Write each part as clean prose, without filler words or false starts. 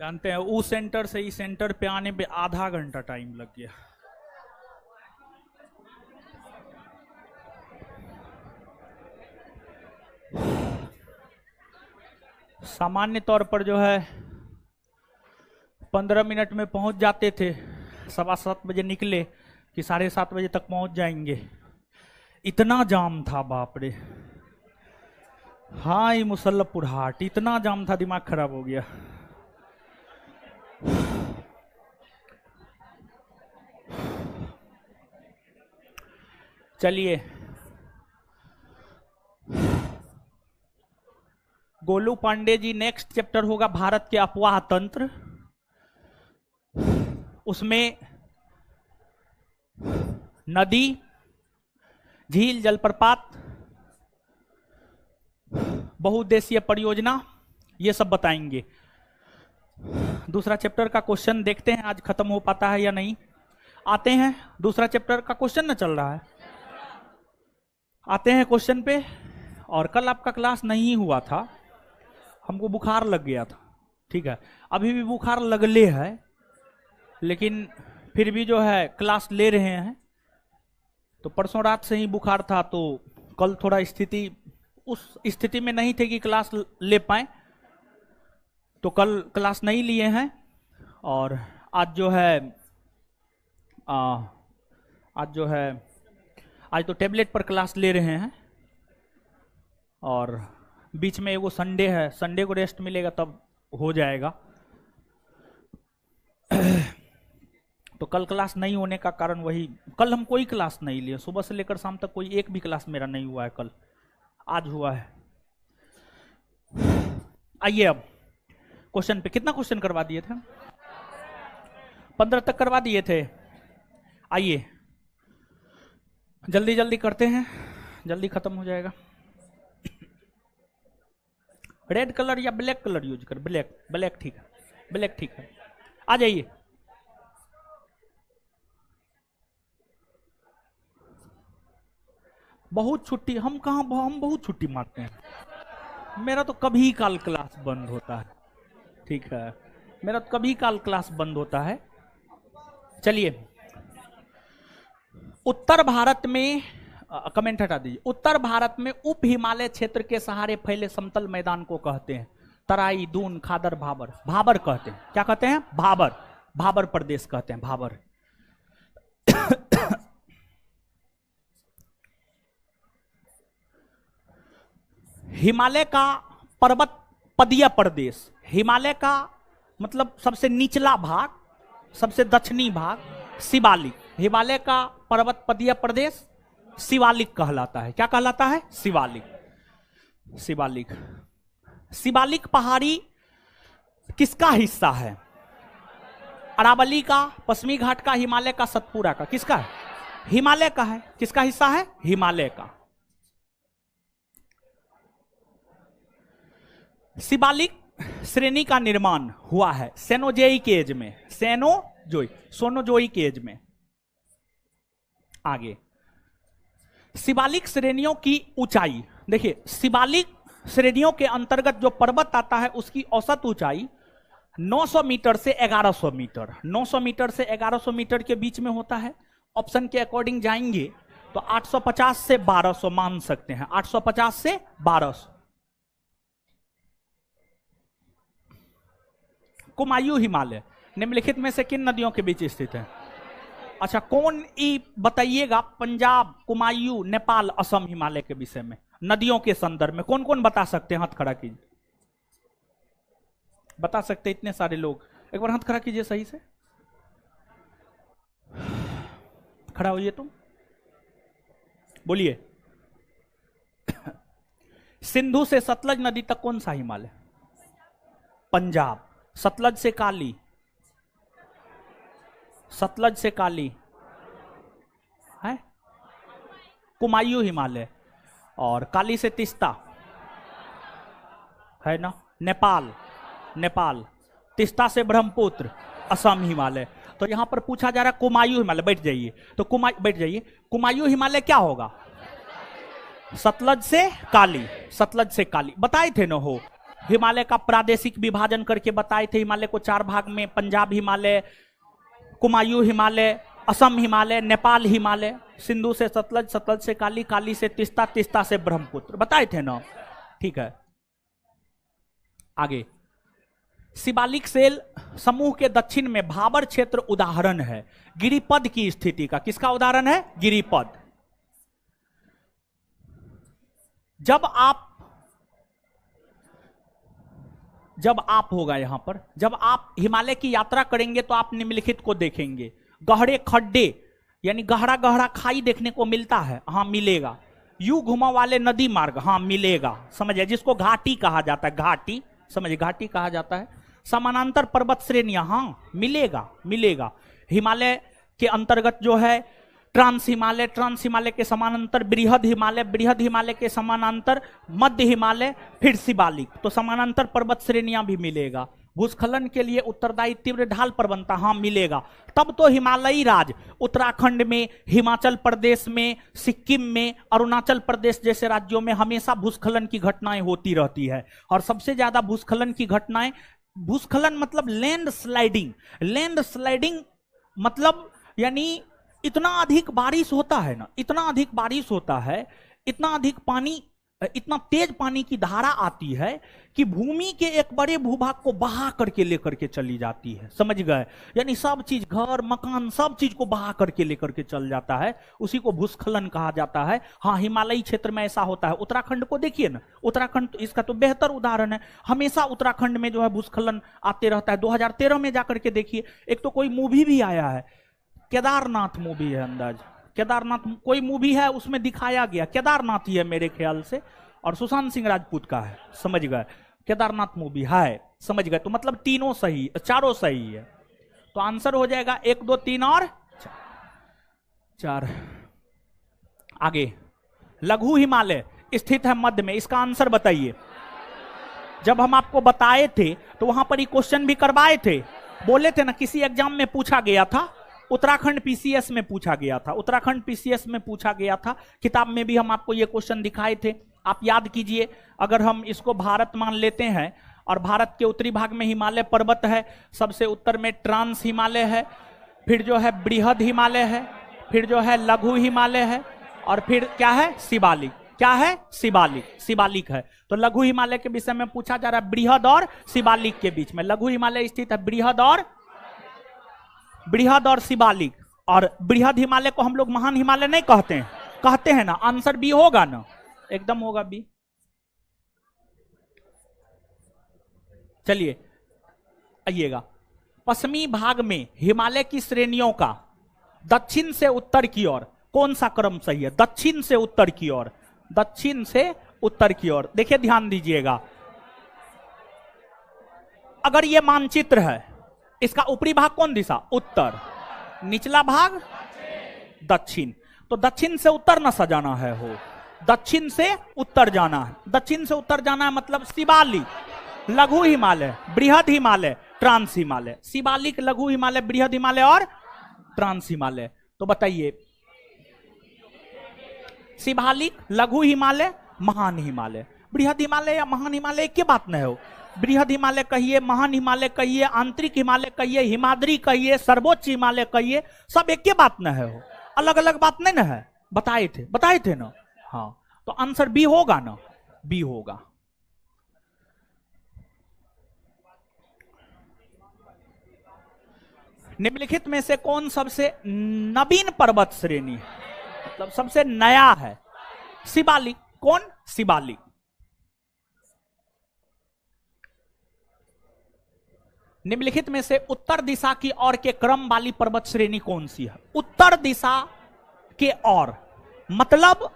जानते हैं उस सेंटर से इस सेंटर पे आने पे आधा घंटा टाइम लग गया। सामान्य तौर पर जो है 15 मिनट में पहुंच जाते थे, 7:15 बजे निकले कि 7:30 बजे तक पहुंच जाएंगे। इतना जाम था बाप रे। हाँ ये मुसल्लपुर हाट, इतना जाम था दिमाग खराब हो गया। चलिए गोलू पांडे जी, नेक्स्ट चैप्टर होगा भारत के अफवाह तंत्र। उसमें नदी, झील, जलप्रपात, बहुउद्देशीय परियोजना, ये सब बताएंगे। दूसरा चैप्टर का क्वेश्चन देखते हैं आज खत्म हो पाता है या नहीं। आते हैं, दूसरा चैप्टर का क्वेश्चन न चल रहा है, आते हैं क्वेश्चन पे। और कल आपका क्लास नहीं हुआ था, हमको बुखार लग गया था, ठीक है। अभी भी बुखार लगले है, लेकिन फिर भी जो है क्लास ले रहे हैं। तो परसों रात से ही बुखार था, तो कल थोड़ा स्थिति उस स्थिति में नहीं थे कि क्लास ले पाए, तो कल क्लास नहीं लिए हैं। और आज जो है आज तो टेबलेट पर क्लास ले रहे हैं। और बीच में एगो संडे है, संडे को रेस्ट मिलेगा तब हो जाएगा। तो कल क्लास नहीं होने का कारण वही, कल हम कोई क्लास नहीं लिए, सुबह से लेकर शाम तक कोई एक भी क्लास मेरा नहीं हुआ है कल, आज हुआ है। आइए अब क्वेश्चन पे। कितना क्वेश्चन करवा दिए थे? 15 तक करवा दिए थे। आइए जल्दी जल्दी करते हैं, जल्दी खत्म हो जाएगा। रेड कलर या ब्लैक कलर यूज कर? ब्लैक, ब्लैक ठीक है, ब्लैक ठीक है। आ जाइए। बहुत छुट्टी, हम कहाँ, हम बहुत छुट्टी मारते हैं। मेरा तो कभी काल क्लास बंद होता है, ठीक है, मेरा तो कभी काल क्लास बंद होता है। चलिए, उत्तर भारत में कमेंट हटा दीजिए। उत्तर भारत में उप हिमालय क्षेत्र के सहारे फैले समतल मैदान को कहते हैं तराई, दून, खादर, भाबर। भाबर कहते हैं, क्या कहते हैं? भाबर, भाबर प्रदेश कहते हैं, भाबर। हिमालय का पर्वत पदीय प्रदेश, हिमालय का मतलब सबसे निचला भाग, सबसे दक्षिणी भाग शिवालिक। हिमालय का पर्वत पदीय प्रदेश शिवालिक कहलाता है। क्या कहलाता है? शिवालिक। शिवालिक, शिवालिक पहाड़ी किसका हिस्सा है? अरावली का, पश्चिमी घाट का, हिमालय का, सतपुरा का? किसका है? हिमालय का है। किसका हिस्सा है? हिमालय का। शिवालिक श्रेणी का निर्माण हुआ है सेनोजोइक एज में, सोनोजोइक एज में। आगे शिवालिक श्रेणियों की ऊंचाई देखिए, शिवालिक श्रेणियों के अंतर्गत जो पर्वत आता है उसकी औसत ऊंचाई 900 मीटर से 1100 मीटर, 900 मीटर से 1100 मीटर के बीच में होता है। ऑप्शन के अकॉर्डिंग जाएंगे तो 850 से 1200 मान सकते हैं, 850 से 1200। कुमायूं हिमालय निम्नलिखित में से किन नदियों के बीच स्थित है? अच्छा, कौन ई बताइएगा? पंजाब, कुमायूं, नेपाल, असम हिमालय के विषय में नदियों के संदर्भ में कौन कौन बता सकते हैं? हाथ खड़ा कीजिए। बता सकते इतने सारे लोग, एक बार हाथ खड़ा कीजिए सही से। खड़ा होइए तुम, बोलिए। सिंधु से सतलज नदी तक कौन सा हिमालय? पंजाब। सतलज से काली, सतलज से काली है कुमायूं हिमालय। और काली से तिस्ता है ना, नेपाल, नेपाल। तिस्ता से ब्रह्मपुत्र, असम हिमालय। तो यहां पर पूछा जा रहा है कुमायूं हिमालय। बैठ जाइए, तो बैठ जाइए। कुमायूं हिमालय क्या होगा? सतलज से काली, सतलज से काली बताए थे ना हो। हिमालय का प्रादेशिक विभाजन करके बताए थे। हिमालय को 4 भाग में, पंजाब हिमालय, कुमायूं हिमालय, असम हिमालय, नेपाल हिमालय, सिंधु से सतलज, सतलज से काली, काली से तिस्ता, तिस्ता से ब्रह्मपुत्र, बताए थे ना। ठीक है, आगे। शिवालिक सेल समूह के दक्षिण में भाबर क्षेत्र उदाहरण है गिरिपद की स्थिति का। किसका उदाहरण है? गिरिपद। जब आप होगा यहां पर, जब आप हिमालय की यात्रा करेंगे तो आप निम्नलिखित को देखेंगे। गहरे खड्डे यानी गहरा गहरा खाई देखने को मिलता है, हाँ मिलेगा। यू घुमा वाले नदी मार्ग, हाँ मिलेगा, समझिए, जिसको घाटी कहा जाता है, घाटी, समझिए घाटी कहा जाता है। समानांतर पर्वत श्रेणियां, हाँ मिलेगा, मिलेगा। हिमालय के अंतर्गत जो है ट्रांस हिमालय, ट्रांस हिमालय के समानांतर बृहद हिमालय, बृहद हिमालय के समानांतर मध्य हिमालय, फिर शिवालिक, तो समानांतर पर्वत श्रेणियां भी मिलेगा। भूस्खलन के लिए उत्तरदायी तीव्र ढाल प्रवणता, हाँ मिलेगा। तब तो हिमालयी राज्य उत्तराखंड में, हिमाचल प्रदेश में, सिक्किम में, अरुणाचल प्रदेश जैसे राज्यों में हमेशा भूस्खलन की घटनाएं होती रहती है। और सबसे ज्यादा भूस्खलन की घटनाएं, भूस्खलन मतलब लैंड स्लाइडिंग, लैंड स्लाइडिंग मतलब यानी इतना अधिक बारिश होता है ना, इतना अधिक बारिश होता है, इतना अधिक पानी, इतना तेज पानी की धारा आती है कि भूमि के एक बड़े भूभाग को बहा करके लेकर के चली जाती है, समझ गए। यानी सब चीज, घर मकान, सब चीज को बहा करके लेकर के चल जाता है, उसी को भूस्खलन कहा जाता है। हाँ, हिमालयी क्षेत्र में ऐसा होता है। उत्तराखंड को देखिए ना, उत्तराखंड तो इसका तो बेहतर उदाहरण है। हमेशा उत्तराखंड में जो है भूस्खलन आते रहता है। 2013 में जाकर के देखिए, एक तो कोई मूवी भी आया है, केदारनाथ मूवी है, अंदाज केदारनाथ कोई मूवी है, उसमें दिखाया गया, केदारनाथ ही है मेरे ख्याल से, और सुशांत सिंह राजपूत का है, समझ गए। केदारनाथ मूवी है, समझ गए। तो मतलब तीनों सही, चारों सही है। तो आंसर हो जाएगा 1 2 3 और 4। आगे, लघु हिमालय स्थित है मध्य में, इसका आंसर बताइए। जब हम आपको बताए थे तो वहां पर ही क्वेश्चन भी करवाए थे, बोले थे ना, किसी एग्जाम में पूछा गया था, उत्तराखंड पीसीएस में पूछा गया था, उत्तराखंड पीसीएस में पूछा गया था। किताब में भी हम आपको ये क्वेश्चन दिखाए थे, आप याद कीजिए। अगर हम इसको भारत मान लेते हैं और भारत के उत्तरी भाग में हिमालय पर्वत है, सबसे उत्तर में ट्रांस हिमालय है, फिर जो है बृहद हिमालय है, फिर जो है लघु हिमालय है, और फिर क्या है? शिवालिक। क्या है? शिवालिक, शिवालिक है। तो लघु हिमालय के विषय में पूछा जा रहा है, बृहद और शिवालिक के बीच में। लघु हिमालय स्थित है बृहद और शिवालिक। और बृहद हिमालय को हम लोग महान हिमालय नहीं कहते हैं, कहते हैं ना। आंसर बी होगा ना, एकदम होगा बी। चलिए आइएगा, पश्चिमी भाग में हिमालय की श्रेणियों का दक्षिण से उत्तर की ओर कौन सा क्रम सही है? दक्षिण से उत्तर की ओर, दक्षिण से उत्तर की ओर। देखिए ध्यान दीजिएगा, अगर यह मानचित्र है, इसका ऊपरी भाग कौन दिशा? उत्तर, निचला भाग दक्षिण। तो दक्षिण से उत्तर ना सजाना है, हो दक्षिण से उत्तर जाना है। दक्षिण से उत्तर जाना है मतलब शिवालिक, लघु हिमालय, बृहद हिमालय, ट्रांस हिमालय। शिवालिक, लघु हिमालय, बृहद हिमालय और ट्रांस हिमालय। तो बताइए, शिवालिक, लघु हिमालय, महान हिमालय। बृहद हिमालय या महान हिमालय एक बात नहीं हो। बृहद हिमालय कहिए, महान हिमालय कहिए, आंतरिक हिमालय कहिए, हिमाद्री कहिए, सर्वोच्च हिमालय कहिए, सब एक ही बात न है हो, अलग अलग बात नहीं ना है। बताए थे ना। हाँ, तो आंसर बी होगा ना, बी होगा। निम्नलिखित में से कौन सबसे नवीन पर्वत श्रेणी है, मतलब सबसे नया है? शिवालिक। कौन? शिवालिक। निम्नलिखित में से उत्तर दिशा की ओर के क्रम वाली पर्वत श्रेणी कौन सी है? उत्तर दिशा के ओर मतलब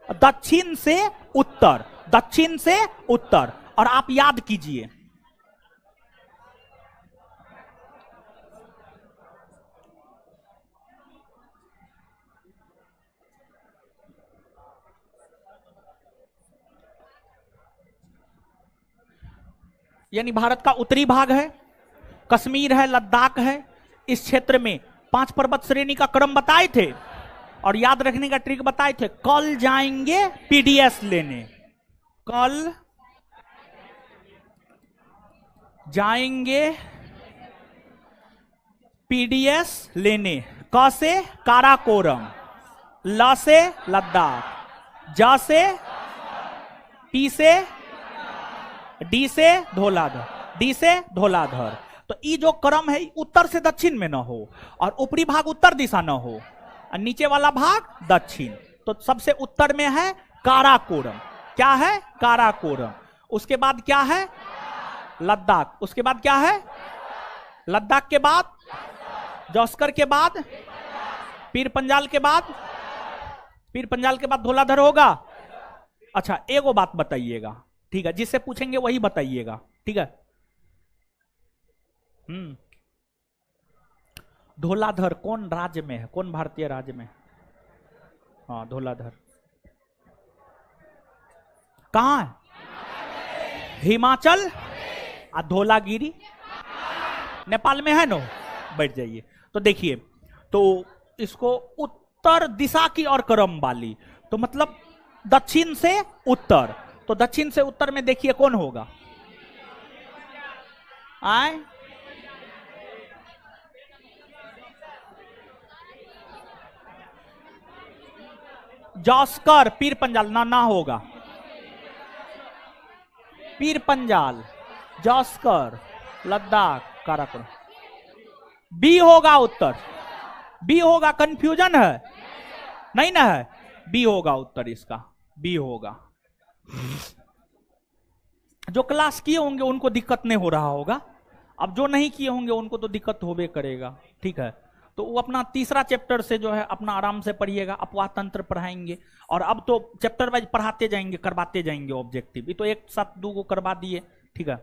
दक्षिण से उत्तर, दक्षिण से उत्तर। और आप याद कीजिए, यानी भारत का उत्तरी भाग है, कश्मीर है, लद्दाख है, इस क्षेत्र में 5 पर्वत श्रेणी का क्रम बताए थे और याद रखने का ट्रिक बताए थे। कल जाएंगे पीडीएस लेने, कल जाएंगे पीडीएस लेने। क से काराकोरम, ल से लद्दाख, ज से पी से डी से धौलाधर, डी से धौलाधर। तो ये जो क्रम है उत्तर से दक्षिण में न हो और ऊपरी भाग उत्तर दिशा न हो और नीचे वाला भाग दक्षिण। तो सबसे उत्तर में है काराकोरम। क्या है? काराकोरम। उसके बाद क्या है? लद्दाख। उसके बाद क्या है? लद्दाख के बाद जौस्कर के बाद पीर पंजाल के बाद, पीर पंजाल के बाद धौलाधर होगा। अच्छा एगो बात बताइएगा, ठीक है, जिससे पूछेंगे वही बताइएगा, ठीक है। धौलाधर कौन राज्य में है? कौन भारतीय राज्य में? हाँ धौलाधर कहां है? हिमाचल। और धौलागिरी नेपाल में है। नो बैठ जाइए। तो देखिए, तो इसको उत्तर दिशा की और क्रम वाली, तो मतलब दक्षिण से उत्तर। तो दक्षिण से उत्तर में देखिए कौन होगा? आए जौस्कर पीर पंजाल ना होगा। पीर पंजाल, जौस्कर, लद्दाख, काराकोरम। बी होगा उत्तर, बी होगा। कंफ्यूजन है नहीं ना? है बी होगा उत्तर, इसका बी होगा। जो क्लास किए होंगे उनको दिक्कत नहीं हो रहा होगा, अब जो नहीं किए होंगे उनको तो दिक्कत होबे करेगा, ठीक है। तो वो अपना तीसरा चैप्टर से जो है अपना आराम से पढ़िएगा, अपवाह तंत्र पढ़ाएंगे और अब तो चैप्टर वाइज पढ़ाते जाएंगे, करवाते जाएंगे ऑब्जेक्टिव। ये तो एक साथ दो को करवा दिए, ठीक है।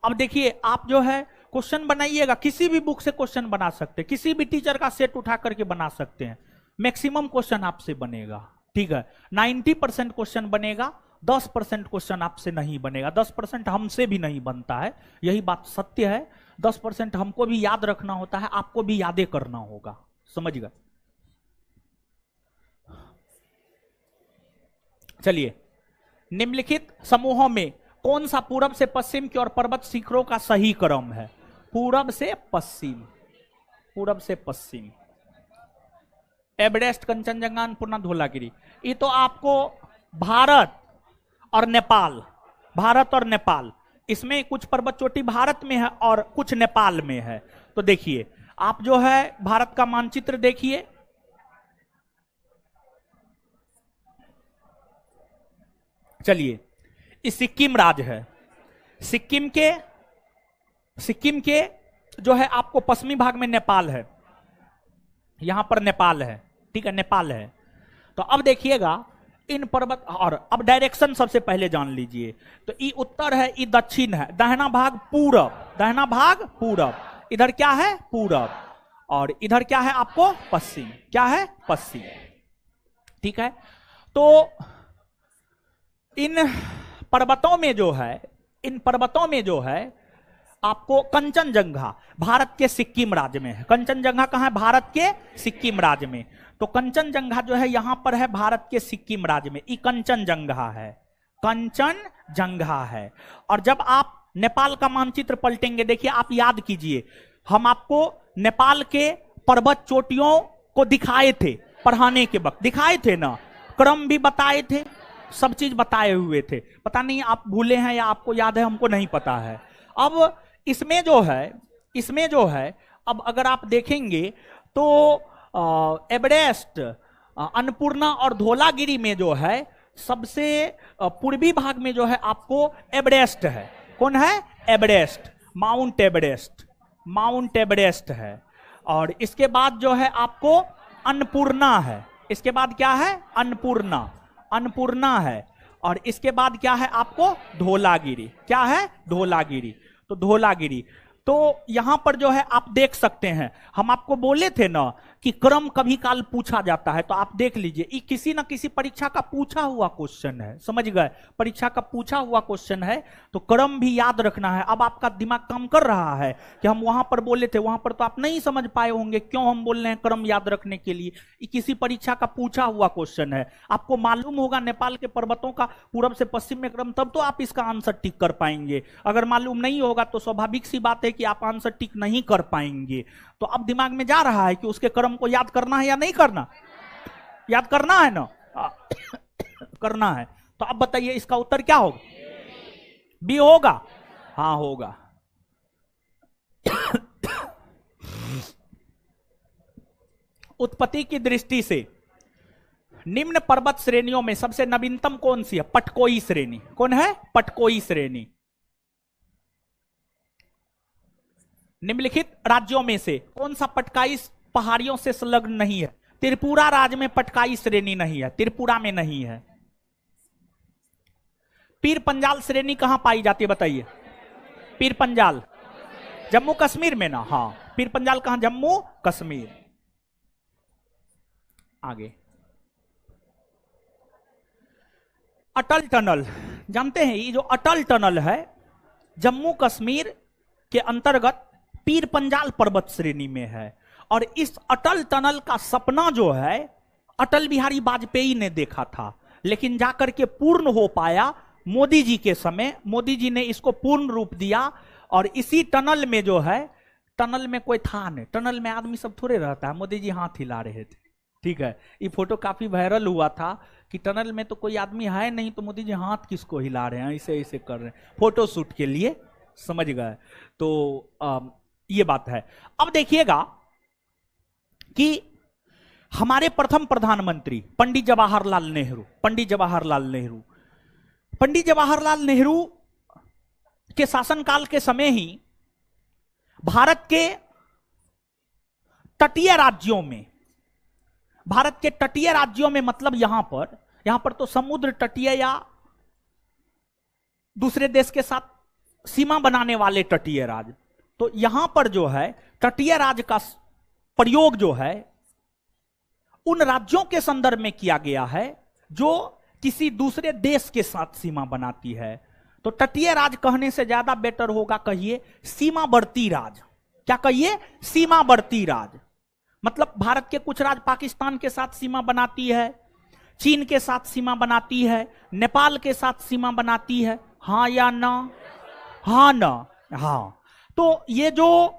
अब देखिए आप जो है क्वेश्चन बनाइएगा, किसी भी बुक से क्वेश्चन बना सकते हैं, किसी भी टीचर का सेट उठा करके बना सकते हैं। मैक्सिमम क्वेश्चन आपसे बनेगा, ठीक है। 90% क्वेश्चन बनेगा, 10% क्वेश्चन आपसे नहीं बनेगा। 10% हमसे भी नहीं बनता है, यही बात सत्य है। 10% हमको भी याद रखना होता है, आपको भी यादें करना होगा, समझ गए। चलिए, निम्नलिखित समूहों में कौन सा पूरब से पश्चिम की ओर पर्वत शिखरों का सही क्रम है? पूरब से पश्चिम, पूरब से पश्चिम। एवरेस्ट, कंचनजंगा, अन्नपूर्णा, धौलागिरी। ये तो आपको भारत और नेपाल, भारत और नेपाल, इसमें कुछ पर्वत चोटी भारत में है और कुछ नेपाल में है। तो देखिए आप जो है भारत का मानचित्र देखिए, चलिए ये सिक्किम राज्य है। सिक्किम के जो है आपको पश्चिमी भाग में नेपाल है, यहां पर नेपाल है, ठीक है, नेपाल है। तो अब देखिएगा इन पर्वत, और अब डायरेक्शन सबसे पहले जान लीजिए। तो ई उत्तर है, ई दक्षिण है, दाहिना भाग पूरब, दाहिना भाग पूरब, इधर क्या है? पूरब, और इधर क्या है आपको? पश्चिम। क्या है? पश्चिम, ठीक है। तो इन पर्वतों में जो है, इन पर्वतों में जो है आपको कंचनजंगा भारत के सिक्किम राज्य में है। कंचनजंगा कहां है? भारत के सिक्किम राज्य में। तो कंचनजंगा जो है यहां पर है भारत के सिक्किम राज्य में, ये कंचनजंगा है, कंचनजंगा है। और जब आप नेपाल का मानचित्र पलटेंगे, देखिए आप याद कीजिए, हम आपको नेपाल के पर्वत चोटियों को दिखाए थे, पढ़ाने के वक्त दिखाए थे ना, क्रम भी बताए थे, सब चीज बताए हुए थे। पता नहीं आप भूले हैं या आपको याद है, हमको नहीं पता है। अब इसमें जो है अब अगर आप देखेंगे तो एवरेस्ट, अन्नपूर्णा और धौलागिरी में जो है सबसे पूर्वी भाग में जो है आपको एवरेस्ट है। कौन है? Everest, mount Everest, mount Everest है। और इसके बाद जो है आपको अन्नपूर्णा है। इसके बाद क्या है? अन्नपूर्णा, अन्नपूर्णा है। और इसके बाद क्या है आपको? धौलागिरी। क्या है? धौलागिरी। तो धौलागिरी, तो यहां पर जो है आप देख सकते हैं, हम आपको बोले थे ना कि क्रम कभी काल पूछा जाता है, तो आप देख लीजिए ये किसी ना किसी परीक्षा का पूछा हुआ क्वेश्चन है, समझ गए, परीक्षा का पूछा हुआ क्वेश्चन है, तो क्रम भी याद रखना है। अब आपका दिमाग काम कर रहा है कि हम वहां पर बोले थे, वहां पर तो आप नहीं समझ पाए होंगे क्यों हम बोल रहे हैं क्रम याद रखने के लिए। ये किसी परीक्षा का पूछा हुआ क्वेश्चन है। आपको मालूम होगा नेपाल के पर्वतों का पूरब से पश्चिम में क्रम, तब तो आप इसका आंसर टिक कर पाएंगे। अगर मालूम नहीं होगा तो स्वाभाविक सी बात है कि आप आंसर टिक नहीं कर पाएंगे। तो अब दिमाग में जा रहा है कि उसके क्रम को याद करना है या नहीं करना, याद करना है ना, करना है। तो अब बताइए इसका उत्तर क्या होगा, बी होगा, हाँ होगा। उत्पत्ति की दृष्टि से निम्न पर्वत श्रेणियों में सबसे नवीनतम कौन सी है, पटकोई श्रेणी। कौन है, पटकोई श्रेणी। निम्नलिखित राज्यों में से कौन सा पटकाई पहाड़ियों से संलग्न नहीं है। त्रिपुरा राज्य में पटकाई श्रेणी नहीं है, त्रिपुरा में नहीं है। पीर पंजाल श्रेणी कहां पाई जाती है बताइए, पीर पंजाल जम्मू कश्मीर में ना, हाँ पीर पंजाल कहां, जम्मू कश्मीर। आगे अटल टनल, जानते हैं ये जो अटल टनल है जम्मू कश्मीर के अंतर्गत पीर पंजाल पर्वत श्रेणी में है। और इस अटल टनल का सपना जो है अटल बिहारी वाजपेयी ने देखा था, लेकिन जाकर के पूर्ण हो पाया मोदी जी के समय। मोदी जी ने इसको पूर्ण रूप दिया। और इसी टनल में जो है, टनल में कोई था नहीं, टनल में आदमी सब थोड़े रहता है, मोदी जी हाथ हिला रहे थे, ठीक है। ये फोटो काफी वायरल हुआ था कि टनल में तो कोई आदमी है नहीं, तो मोदी जी हाथ किसको हिला रहे हैं, ऐसे ऐसे कर रहे हैं फोटो शूट के लिए, समझ गए। तो ये बात है। अब देखिएगा कि हमारे प्रथम प्रधानमंत्री पंडित जवाहरलाल नेहरू, पंडित जवाहरलाल नेहरू, पंडित जवाहरलाल नेहरू के शासनकाल के समय ही भारत के तटीय राज्यों में, भारत के तटीय राज्यों में मतलब यहां पर तो समुद्र तटीय या दूसरे देश के साथ सीमा बनाने वाले तटीय राज्य, तो यहां पर जो है तटीय राज्य का प्रयोग जो है उन राज्यों के संदर्भ में किया गया है जो किसी दूसरे देश के साथ सीमा बनाती है। तो तटीय राज्य कहने से ज्यादा बेटर होगा कहिए सीमावर्ती राज्य। क्या कहिए, सीमावर्ती राज्य। मतलब भारत के कुछ राज्य पाकिस्तान के साथ सीमा बनाती है, चीन के साथ सीमा बनाती है, नेपाल के साथ सीमा बनाती है, हाँ या ना, हाँ ना, हाँ। तो ये जो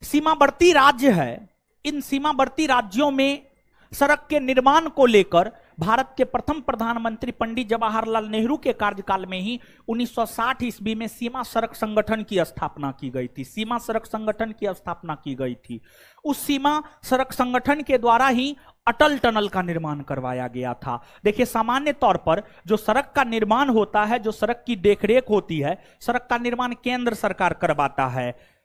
सीमावर्ती राज्य है, इन सीमावर्ती राज्यों में सड़क के निर्माण को लेकर भारत के प्रथम प्रधानमंत्री पंडित जवाहरलाल नेहरू के कार्यकाल में ही 1960 ईस्वी में सीमा सड़क संगठन की स्थापना की गई थी। सीमा सड़क संगठन की स्थापना की गई थी। उस सीमा सड़क संगठन के द्वारा ही अटल टनल का निर्माण करवाया गया था। देखिए सामान्य तौर पर जो सड़क का निर्माण होता है, जो सड़क की देखरेख होती है, सड़क का निर्माण केंद्र सरकार करवाता है।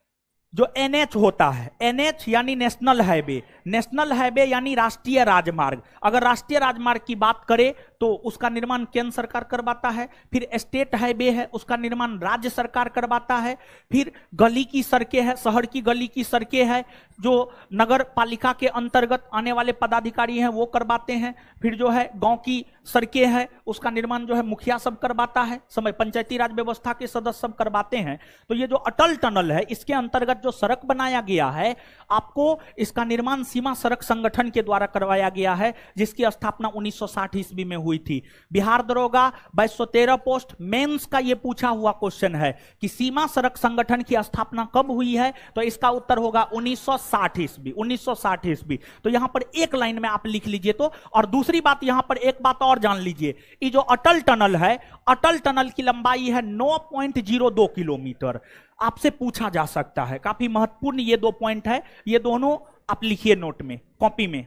जो एनएच होता है, एनएच यानी नेशनल हाईवे, नेशनल हाईवे यानी राष्ट्रीय राजमार्ग। अगर राष्ट्रीय राजमार्ग की बात करें तो उसका निर्माण केंद्र सरकार करवाता है। फिर स्टेट हाईवे है, उसका निर्माण राज्य सरकार करवाता है। फिर गली की सड़कें हैं, शहर की गली की सड़कें हैं, जो नगर पालिका के अंतर्गत आने वाले पदाधिकारी हैं वो करवाते हैं। फिर जो है गांव की सड़कें हैं, उसका निर्माण जो है मुखिया सब करवाता है, समय पंचायती राज व्यवस्था के सदस्य सब करवाते हैं। तो ये जो अटल टनल है, इसके अंतर्गत जो सड़क बनाया गया है, आपको इसका निर्माण सीमा सड़क संगठन के द्वारा करवाया गया है, जिसकी स्थापना 1960 ईस्वी में हुई थी। बिहार दरोगा 2213 पोस्ट मेंस का यह पूछा हुआ क्वेश्चन है कि सीमा सड़क संगठन की स्थापना कब हुई है, तो इसका उत्तर होगा 1960 ईस्वी, 1960 ईस्वी। तो यहां पर एक लाइन में आप लिख लीजिए। तो और दूसरी बात, यहां पर एक बात और जान लीजिए, ये जो अटल टनल है, अटल टनल की लंबाई है 9.02 किलोमीटर। आपसे पूछा जा सकता है, काफी महत्वपूर्ण ये दो पॉइंट है, ये दोनों आप लिखिए नोट में, कॉपी में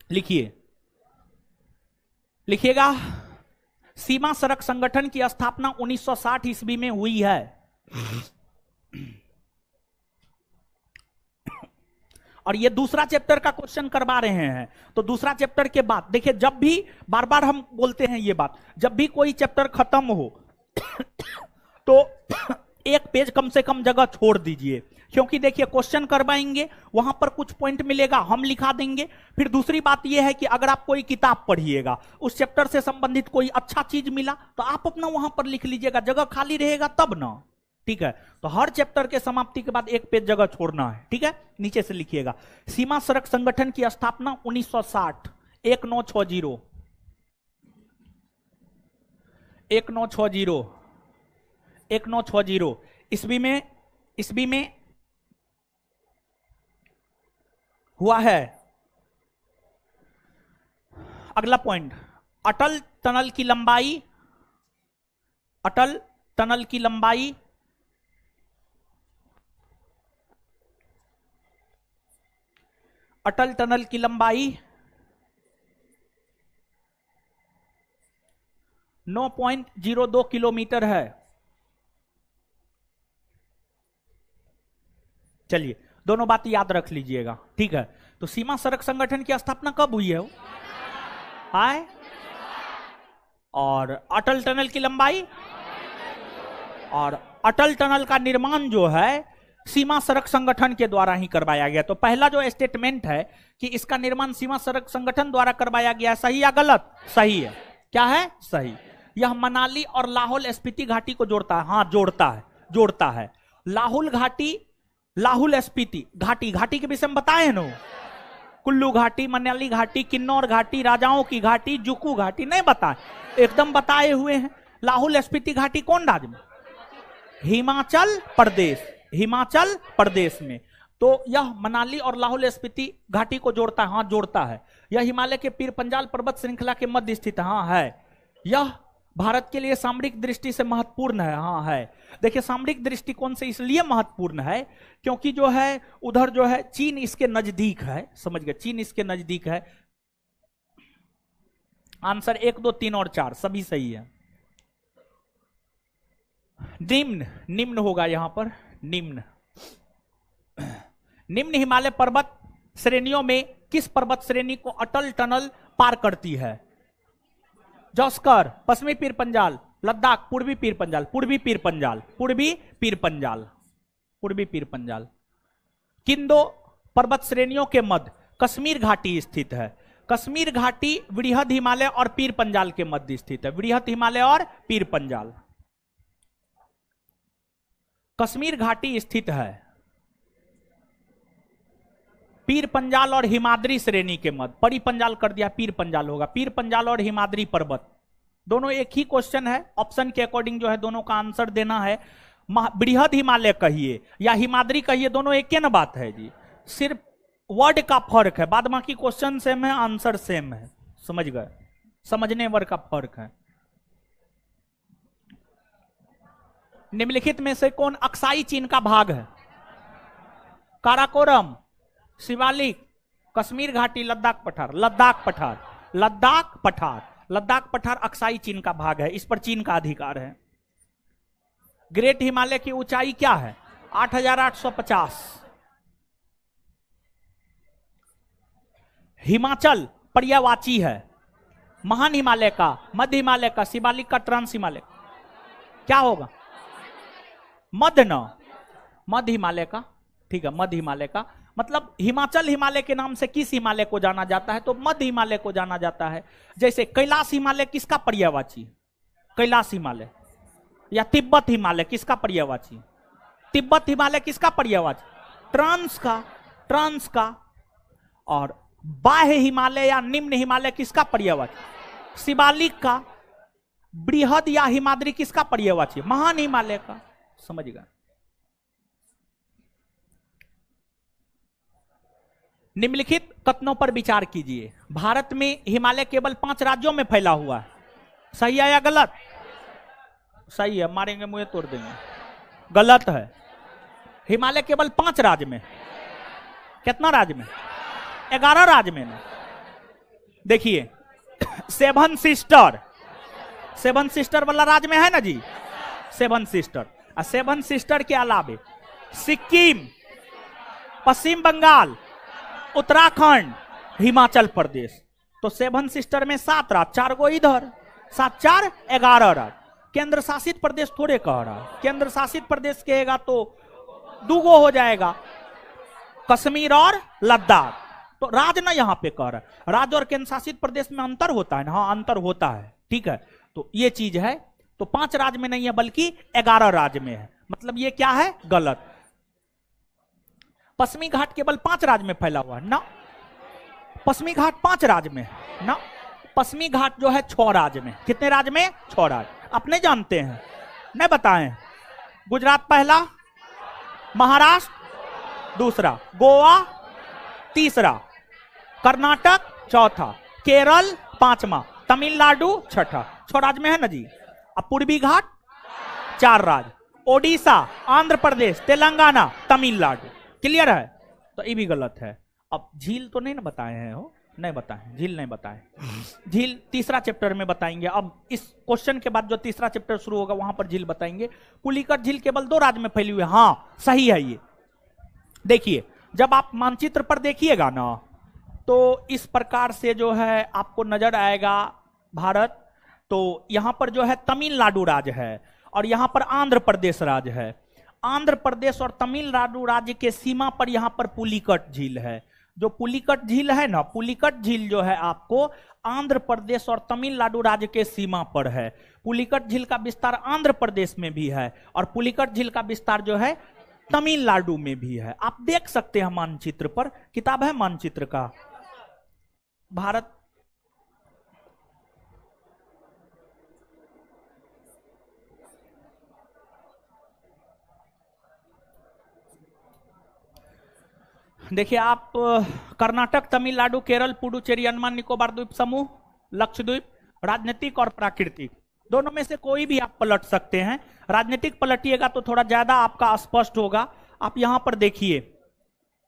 लिखिए, लिखिएगा। सीमा सड़क संगठन की स्थापना 1960 ईस्वी में हुई है। और ये दूसरा चैप्टर का क्वेश्चन करवा रहे हैं। तो दूसरा चैप्टर के बाद देखिए, जब भी बार बार हम बोलते हैं ये बात, जब भी कोई चैप्टर खत्म हो तो एक पेज कम से कम जगह छोड़ दीजिए, क्योंकि देखिए क्वेश्चन करवाएंगे, वहां पर कुछ पॉइंट मिलेगा, हम लिखा देंगे। फिर दूसरी बात यह है कि अगर आप कोई किताब पढ़िएगा, उस चैप्टर से संबंधित कोई अच्छा चीज मिला तो आप अपना वहां पर लिख लीजिएगा, जगह खाली रहेगा तब ना, ठीक है। तो हर चैप्टर के समाप्ति के बाद एक पेज जगह छोड़ना है, ठीक है। नीचे से लिखिएगा, सीमा सड़क संगठन की स्थापना 1960, 1960 1960 ईस्वी में हुआ है। अगला पॉइंट, अटल टनल की लंबाई, अटल टनल की लंबाई 9.02 किलोमीटर है। चलिए दोनों बात याद रख लीजिएगा, ठीक है। तो सीमा सड़क संगठन की स्थापना कब हुई है? आए, और अटल टनल की लंबाई, और अटल टनल का निर्माण जो है सीमा सड़क संगठन के द्वारा ही करवाया गया। तो पहला जो स्टेटमेंट है कि इसका निर्माण सीमा सड़क संगठन द्वारा करवाया गया, सही या गलत? सही है। क्या है? सही। यह मनाली और लाहौल स्पीति घाटी को जोड़ता है। हाँ, जोड़ता है। लाहौल घाटी, लाहौल स्पीति घाटी, घाटी के विषय में बताए ना, कुल्लू घाटी, मनाली घाटी, किन्नौर घाटी, राजाओं की घाटी, जुकू घाटी, नहीं बताए, एकदम बताए हुए हैं। लाहौल स्पीति घाटी कौन राज्य में? हिमाचल प्रदेश, हिमाचल प्रदेश में। तो यह मनाली और लाहौल स्पीति घाटी को जोड़ता है। हाँ, जोड़ता है। यह हिमालय के पीर पंजाल पर्वत श्रृंखला के मध्य स्थित है। हाँ है। यह भारत के लिए सामरिक दृष्टि से महत्वपूर्ण है। हाँ है। देखिए सामरिक दृष्टिकोण से इसलिए महत्वपूर्ण है क्योंकि जो है उधर जो है चीन इसके नजदीक है, समझ गए, चीन इसके नजदीक है। आंसर 1, 2, 3 और 4 सभी सही है। निम्न होगा यहां पर, निम्न हिमालय पर्वत श्रेणियों में किस पर्वत श्रेणी को अटल टनल पार करती है? जौस्कर, पश्चिमी पीर पंजाल, लद्दाख, पूर्वी पीर पंजाल। किन दो पर्वत श्रेणियों के मध्य कश्मीर घाटी स्थित है? कश्मीर घाटी वृहद हिमालय और पीर पंजाल के मध्य स्थित है। वृहद हिमालय और पीर पंजाल, कश्मीर घाटी स्थित है पीर पंजाल और हिमाद्री श्रेणी के मध्य। परी पंजाल कर दिया, पीर पंजाल होगा। पीर पंजाल और हिमाद्री पर्वत दोनों एक ही क्वेश्चन है, ऑप्शन के अकॉर्डिंग जो है दोनों का आंसर देना है। बृहद हिमालय कहिए या हिमाद्री कहिए, दोनों एक ही ना बात है जी, सिर्फ वर्ड का फर्क है। बाद बाकी क्वेश्चन सेम है, आंसर सेम है, समझ गए, समझने वर्ड का फर्क है। निम्नलिखित में से कौन अक्साई चीन का भाग है? काराकोरम, शिवालिक, कश्मीर घाटी, लद्दाख पठार अक्साई चीन का भाग है। इस पर चीन का अधिकार है। ग्रेट हिमालय की ऊंचाई क्या है? 8,850। हिमाचल पर्यायवाची है। महान हिमालय का, मध्य हिमालय का, शिवालिक का, ट्रांस हिमालय का, क्या होगा? मध्य हिमालय का, ठीक है, मध्य हिमालय का। मतलब हिमाचल हिमालय के नाम से किस हिमालय को जाना जाता है? तो मध्य हिमालय को जाना जाता है। जैसे कैलाश हिमालय किसका पर्यायवाची? कैलाश हिमालय। या तिब्बत हिमालय किसका पर्यायवाची? तिब्बत हिमालय किसका पर्यायवाची? ट्रांस का। और बाह्य हिमालय या निम्न हिमालय किसका पर्यायवाची? शिवालिक का। बृहद या हिमाद्री किसका पर्यायवाची? महान हिमालय का। समझ गए। निम्नलिखित कथनों पर विचार कीजिए। भारत में हिमालय केवल 5 राज्यों में फैला हुआ है, सही है या गलत? सही है, मारेंगे मुझे तोड़ देंगे। गलत है। हिमालय केवल 5 राज्य में, कितना राज्य में? 11 राज्य में। देखिए सेवन सिस्टर वाला राज्य में है ना जी, सेवन सिस्टर के अलावे सिक्किम, पश्चिम बंगाल, उत्तराखंड, हिमाचल प्रदेश। तो 7 सिस्टर में 7 राज्य, 4 गो इधर, 7 4 11 राज्य। केंद्र शासित प्रदेश थोड़े कह रहा है। केंद्र शासित प्रदेश कहेगा तो दूगो हो जाएगा, कश्मीर और लद्दाख। तो राज ना यहाँ पे कह रहा है, राज्य और केंद्र शासित प्रदेश में अंतर होता है ना, हाँ अंतर होता है, ठीक है। तो ये चीज है, तो 5 राज्य में नहीं है बल्कि 11 राज्य में है, मतलब ये क्या है, गलत। पश्चिमी घाट केवल 5 राज्य में फैला हुआ है ना, पश्चिमी घाट 5 राज्य में ना, पश्चिमी घाट जो है 6 राज्य में। कितने राज्य में? 6 राज्य। अपने जानते हैं, नहीं बताएं। गुजरात पहला, महाराष्ट्र दूसरा, गोवा तीसरा, कर्नाटक चौथा, केरल 5वां, तमिलनाडु 6ठा। 6 राज्य में है ना जी। अब पूर्वी घाट 4 राज्य, ओडिशा, आंध्र प्रदेश, तेलंगाना, तमिलनाडु। क्लियर है? तो ये भी गलत है। अब झील तो नहीं ना बताए हैं, हो नहीं बताए, झील नहीं बताए। झील तीसरा चैप्टर में बताएंगे। अब इस क्वेश्चन के बाद जो तीसरा चैप्टर शुरू होगा वहां पर झील बताएंगे। पुलिकट झील केवल 2 राज्य में फैली हुई है, हाँ सही है ये। देखिए जब आप मानचित्र पर देखिएगा ना तो इस प्रकार से जो है आपको नजर आएगा भारत। तो यहां पर जो है तमिलनाडु राज्य है और यहां पर आंध्र प्रदेश राज्य है। आंध्र प्रदेश और तमिलनाडु राज्य के सीमा पर यहां पर पुलिकट झील है। जो पुलिकट झील है ना, पुलिकट झील जो है आपको आंध्र प्रदेश और तमिलनाडु राज्य के सीमा पर है। पुलिकट झील का विस्तार आंध्र प्रदेश में भी है और पुलिकट झील का विस्तार जो है तमिलनाडु में भी है। आप देख सकते हैं मानचित्र पर, किताब है मानचित्र का भारत। देखिए आप कर्नाटक, तमिलनाडु, केरल, पुडुचेरी, अंडमान निकोबार द्वीप समूह, लक्षद्वीप, राजनीतिक और प्राकृतिक, दोनों में से कोई भी आप पलट सकते हैं। राजनीतिक पलटिएगा तो थोड़ा ज्यादा आपका स्पष्ट होगा। आप यहां पर देखिए,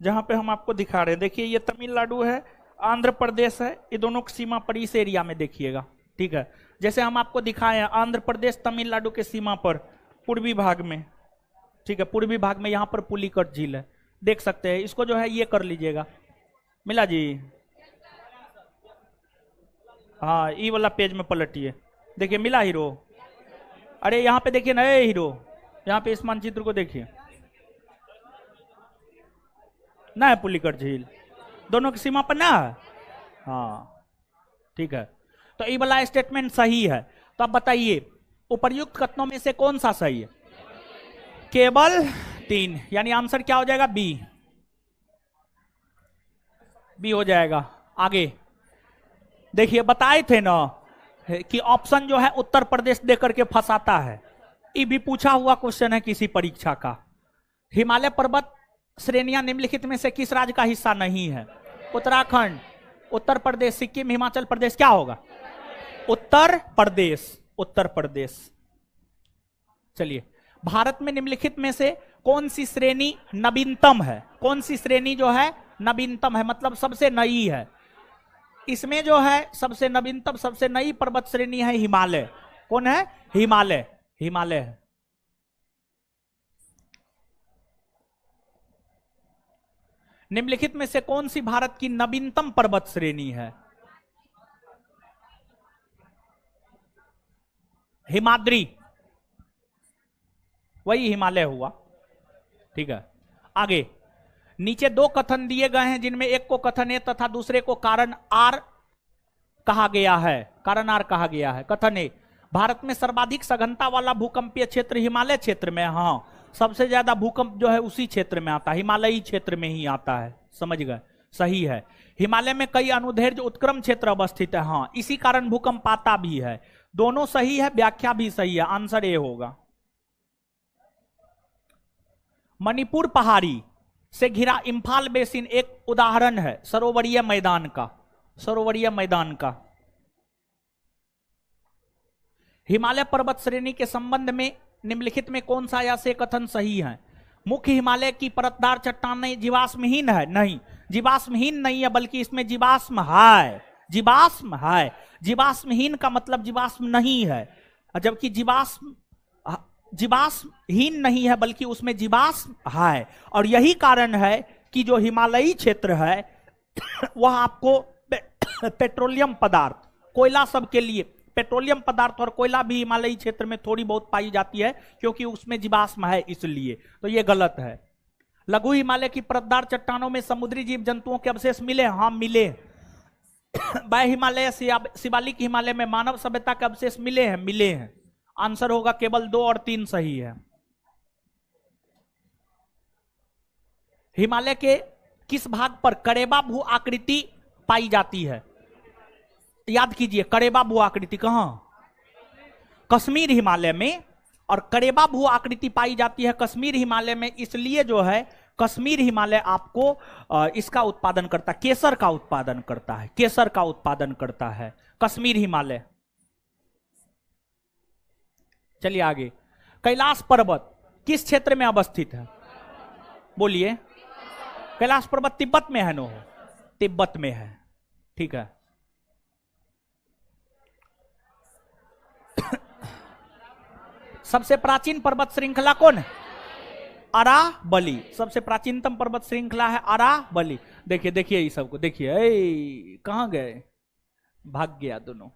जहां पे हम आपको दिखा रहे हैं, देखिए ये तमिलनाडु है, आंध्र प्रदेश है, ये दोनों की सीमा पर इस एरिया में देखिएगा, ठीक है। जैसे हम आपको दिखाए हैं आंध्र प्रदेश तमिलनाडु के सीमा पर पूर्वी भाग में, ठीक है, पूर्वी भाग में यहां पर पुलिकट झील है, देख सकते हैं। इसको जो है ये कर लीजिएगा, मिला जी, हाँ ई वाला पेज में पलटिए, देखिए मिला हीरो। अरे यहाँ पे देखिए ना हीरो, यहाँ पे इस मानचित्र को देखिए ना, है पुलिकट झील, दोनों की सीमा पर ना है, हाँ ठीक है। तो ये वाला स्टेटमेंट सही है। तो अब बताइए उपर्युक्त कथनों में से कौन सा सही है? केवल 3, यानी आंसर क्या हो जाएगा? बी, बी हो जाएगा। आगे देखिए बताए थे ना कि ऑप्शन जो है उत्तर प्रदेश देकर के फंसाता है। ये भी पूछा हुआ क्वेश्चन है किसी परीक्षा का। हिमालय पर्वत श्रेणियां निम्नलिखित में से किस राज्य का हिस्सा नहीं है? उत्तराखंड, उत्तर प्रदेश, सिक्किम, हिमाचल प्रदेश, क्या होगा? उत्तर प्रदेश, उत्तर प्रदेश। चलिए भारत में निम्नलिखित में से कौन सी श्रेणी नवीनतम है? कौन सी श्रेणी जो है नवीनतम है, मतलब सबसे नई है? इसमें जो है सबसे नवीनतम, सबसे नई पर्वत श्रेणी है हिमालय। कौन है? हिमालय, हिमालय है। निम्नलिखित में से कौन सी भारत की नवीनतम पर्वत श्रेणी है? हिमाद्री, वही हिमालय हुआ, ठीक है। आगे नीचे 2 कथन दिए गए हैं जिनमें एक को कथन ए तथा दूसरे को कारण आर कहा गया है। कारण आर कहा गया है। कथन ए, भारत में सर्वाधिक सघनता वाला भूकंपीय क्षेत्र हिमालय क्षेत्र में। हाँ, सबसे ज्यादा भूकंप जो है उसी क्षेत्र में आता है, हिमालयी क्षेत्र में ही आता है। समझ गए? सही है। हिमालय में कई अनुदैर्घ्य उत्क्रम क्षेत्र अवस्थित है। हाँ, इसी कारण भूकंप आता भी है। दोनों सही है, व्याख्या भी सही है। आंसर ए होगा। मणिपुर पहाड़ी से घिरा इम्फाल बेसिन एक उदाहरण है सरोवरीय मैदान का। सरोवरीय मैदान का। हिमालय पर्वत श्रेणी के संबंध में निम्नलिखित में कौन सा या से कथन सही है? मुख्य हिमालय की परतदार चट्टानें जीवाश्महीन है? नहीं, जीवाश्महीन नहीं है, बल्कि इसमें जीवाश्म है। जीवाश्म है। जीवाश्महीन का मतलब जीवाश्म नहीं है, जबकि जीवाश्महीन नहीं है बल्कि उसमें जीवाश्म है। और यही कारण है कि जो हिमालयी क्षेत्र है वह आपको पेट्रोलियम पदार्थ, कोयला सब के लिए, पेट्रोलियम पदार्थ और कोयला भी हिमालयी क्षेत्र में थोड़ी बहुत पाई जाती है क्योंकि उसमें जीवाश्म है, इसलिए। तो ये गलत है। लघु हिमालय की परतदार चट्टानों में समुद्री जीव जंतुओं के अवशेष मिले? हाँ मिले। वह हिमालय शिवालिक हिमालय में मानव सभ्यता के अवशेष मिले हैं? मिले हैं। आंसर होगा केवल 2 और 3 सही है। हिमालय के किस भाग पर करेबा भू आकृति पाई जाती है? याद कीजिए, करेबा भू आकृति कहां? कश्मीर हिमालय में। और करेबा भू आकृति पाई जाती है कश्मीर हिमालय में, इसलिए जो है कश्मीर हिमालय आपको इसका उत्पादन करता है, केसर का उत्पादन करता है, केसर का उत्पादन करता है कश्मीर हिमालय। चलिए आगे। कैलाश पर्वत किस क्षेत्र में अवस्थित है? बोलिए। कैलाश पर्वत तिब्बत में है? नो, तिब्बत में है। ठीक है। सबसे प्राचीन पर्वत श्रृंखला कौन है? अरावली। सबसे प्राचीनतम पर्वत श्रृंखला है अरावली। देखिए देखिए ये सबको देखिए, कहां गए? भाग गया दोनों।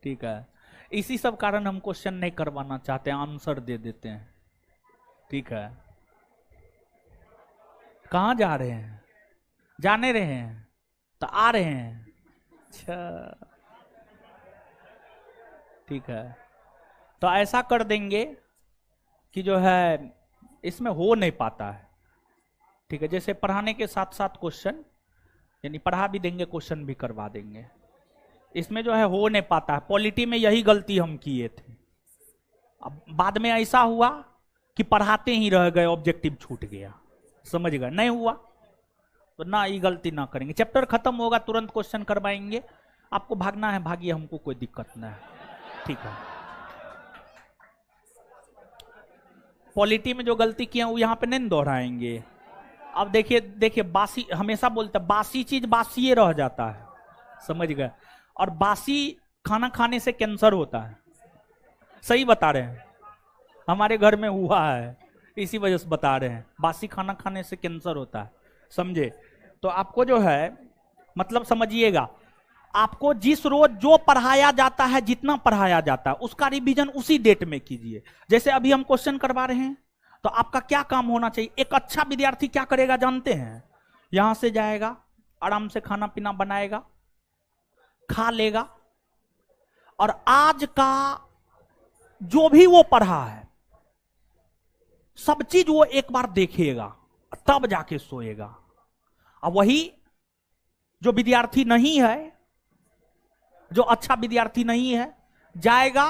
ठीक है, इसी सब कारण हम क्वेश्चन नहीं करवाना चाहते हैं, आंसर दे देते हैं। ठीक है, कहां जा रहे हैं? जाने रहे हैं तो आ रहे हैं। अच्छा ठीक है, तो ऐसा कर देंगे कि जो है इसमें हो नहीं पाता है। ठीक है, जैसे पढ़ाने के साथ साथ क्वेश्चन, यानी पढ़ा भी देंगे क्वेश्चन भी करवा देंगे। इसमें जो है हो नहीं पाता है। पॉलिटी में यही गलती हम किए थे। अब बाद में ऐसा हुआ कि पढ़ाते ही रह गए, ऑब्जेक्टिव छूट गया। समझ गए? नहीं हुआ तो ना, ये गलती ना करेंगे। चैप्टर खत्म होगा तुरंत क्वेश्चन करवाएंगे। आपको भागना है भागिए, हमको कोई दिक्कत नहीं है। ठीक है, पॉलिटी में जो गलती किया वो यहां पे नहीं दोहराएंगे। अब देखिए देखिए, बासी हमेशा बोलते हैं, बासी चीज बासी रह जाता है। समझ गए? और बासी खाना खाने से कैंसर होता है। सही बता रहे हैं, हमारे घर में हुआ है, इसी वजह से बता रहे हैं। बासी खाना खाने से कैंसर होता है, समझे? तो आपको जो है मतलब समझिएगा, आपको जिस रोज जो पढ़ाया जाता है, जितना पढ़ाया जाता है, उसका रिवीजन उसी डेट में कीजिए। जैसे अभी हम क्वेश्चन करवा रहे हैं, तो आपका क्या काम होना चाहिए? एक अच्छा विद्यार्थी क्या करेगा जानते हैं? यहां से जाएगा, आराम से खाना पीना बनाएगा, खा लेगा, और आज का जो भी वो पढ़ा है सब चीज वो एक बार देखेगा, तब जाके सोएगा। अब वही जो विद्यार्थी नहीं है, जो अच्छा विद्यार्थी नहीं है, जाएगा,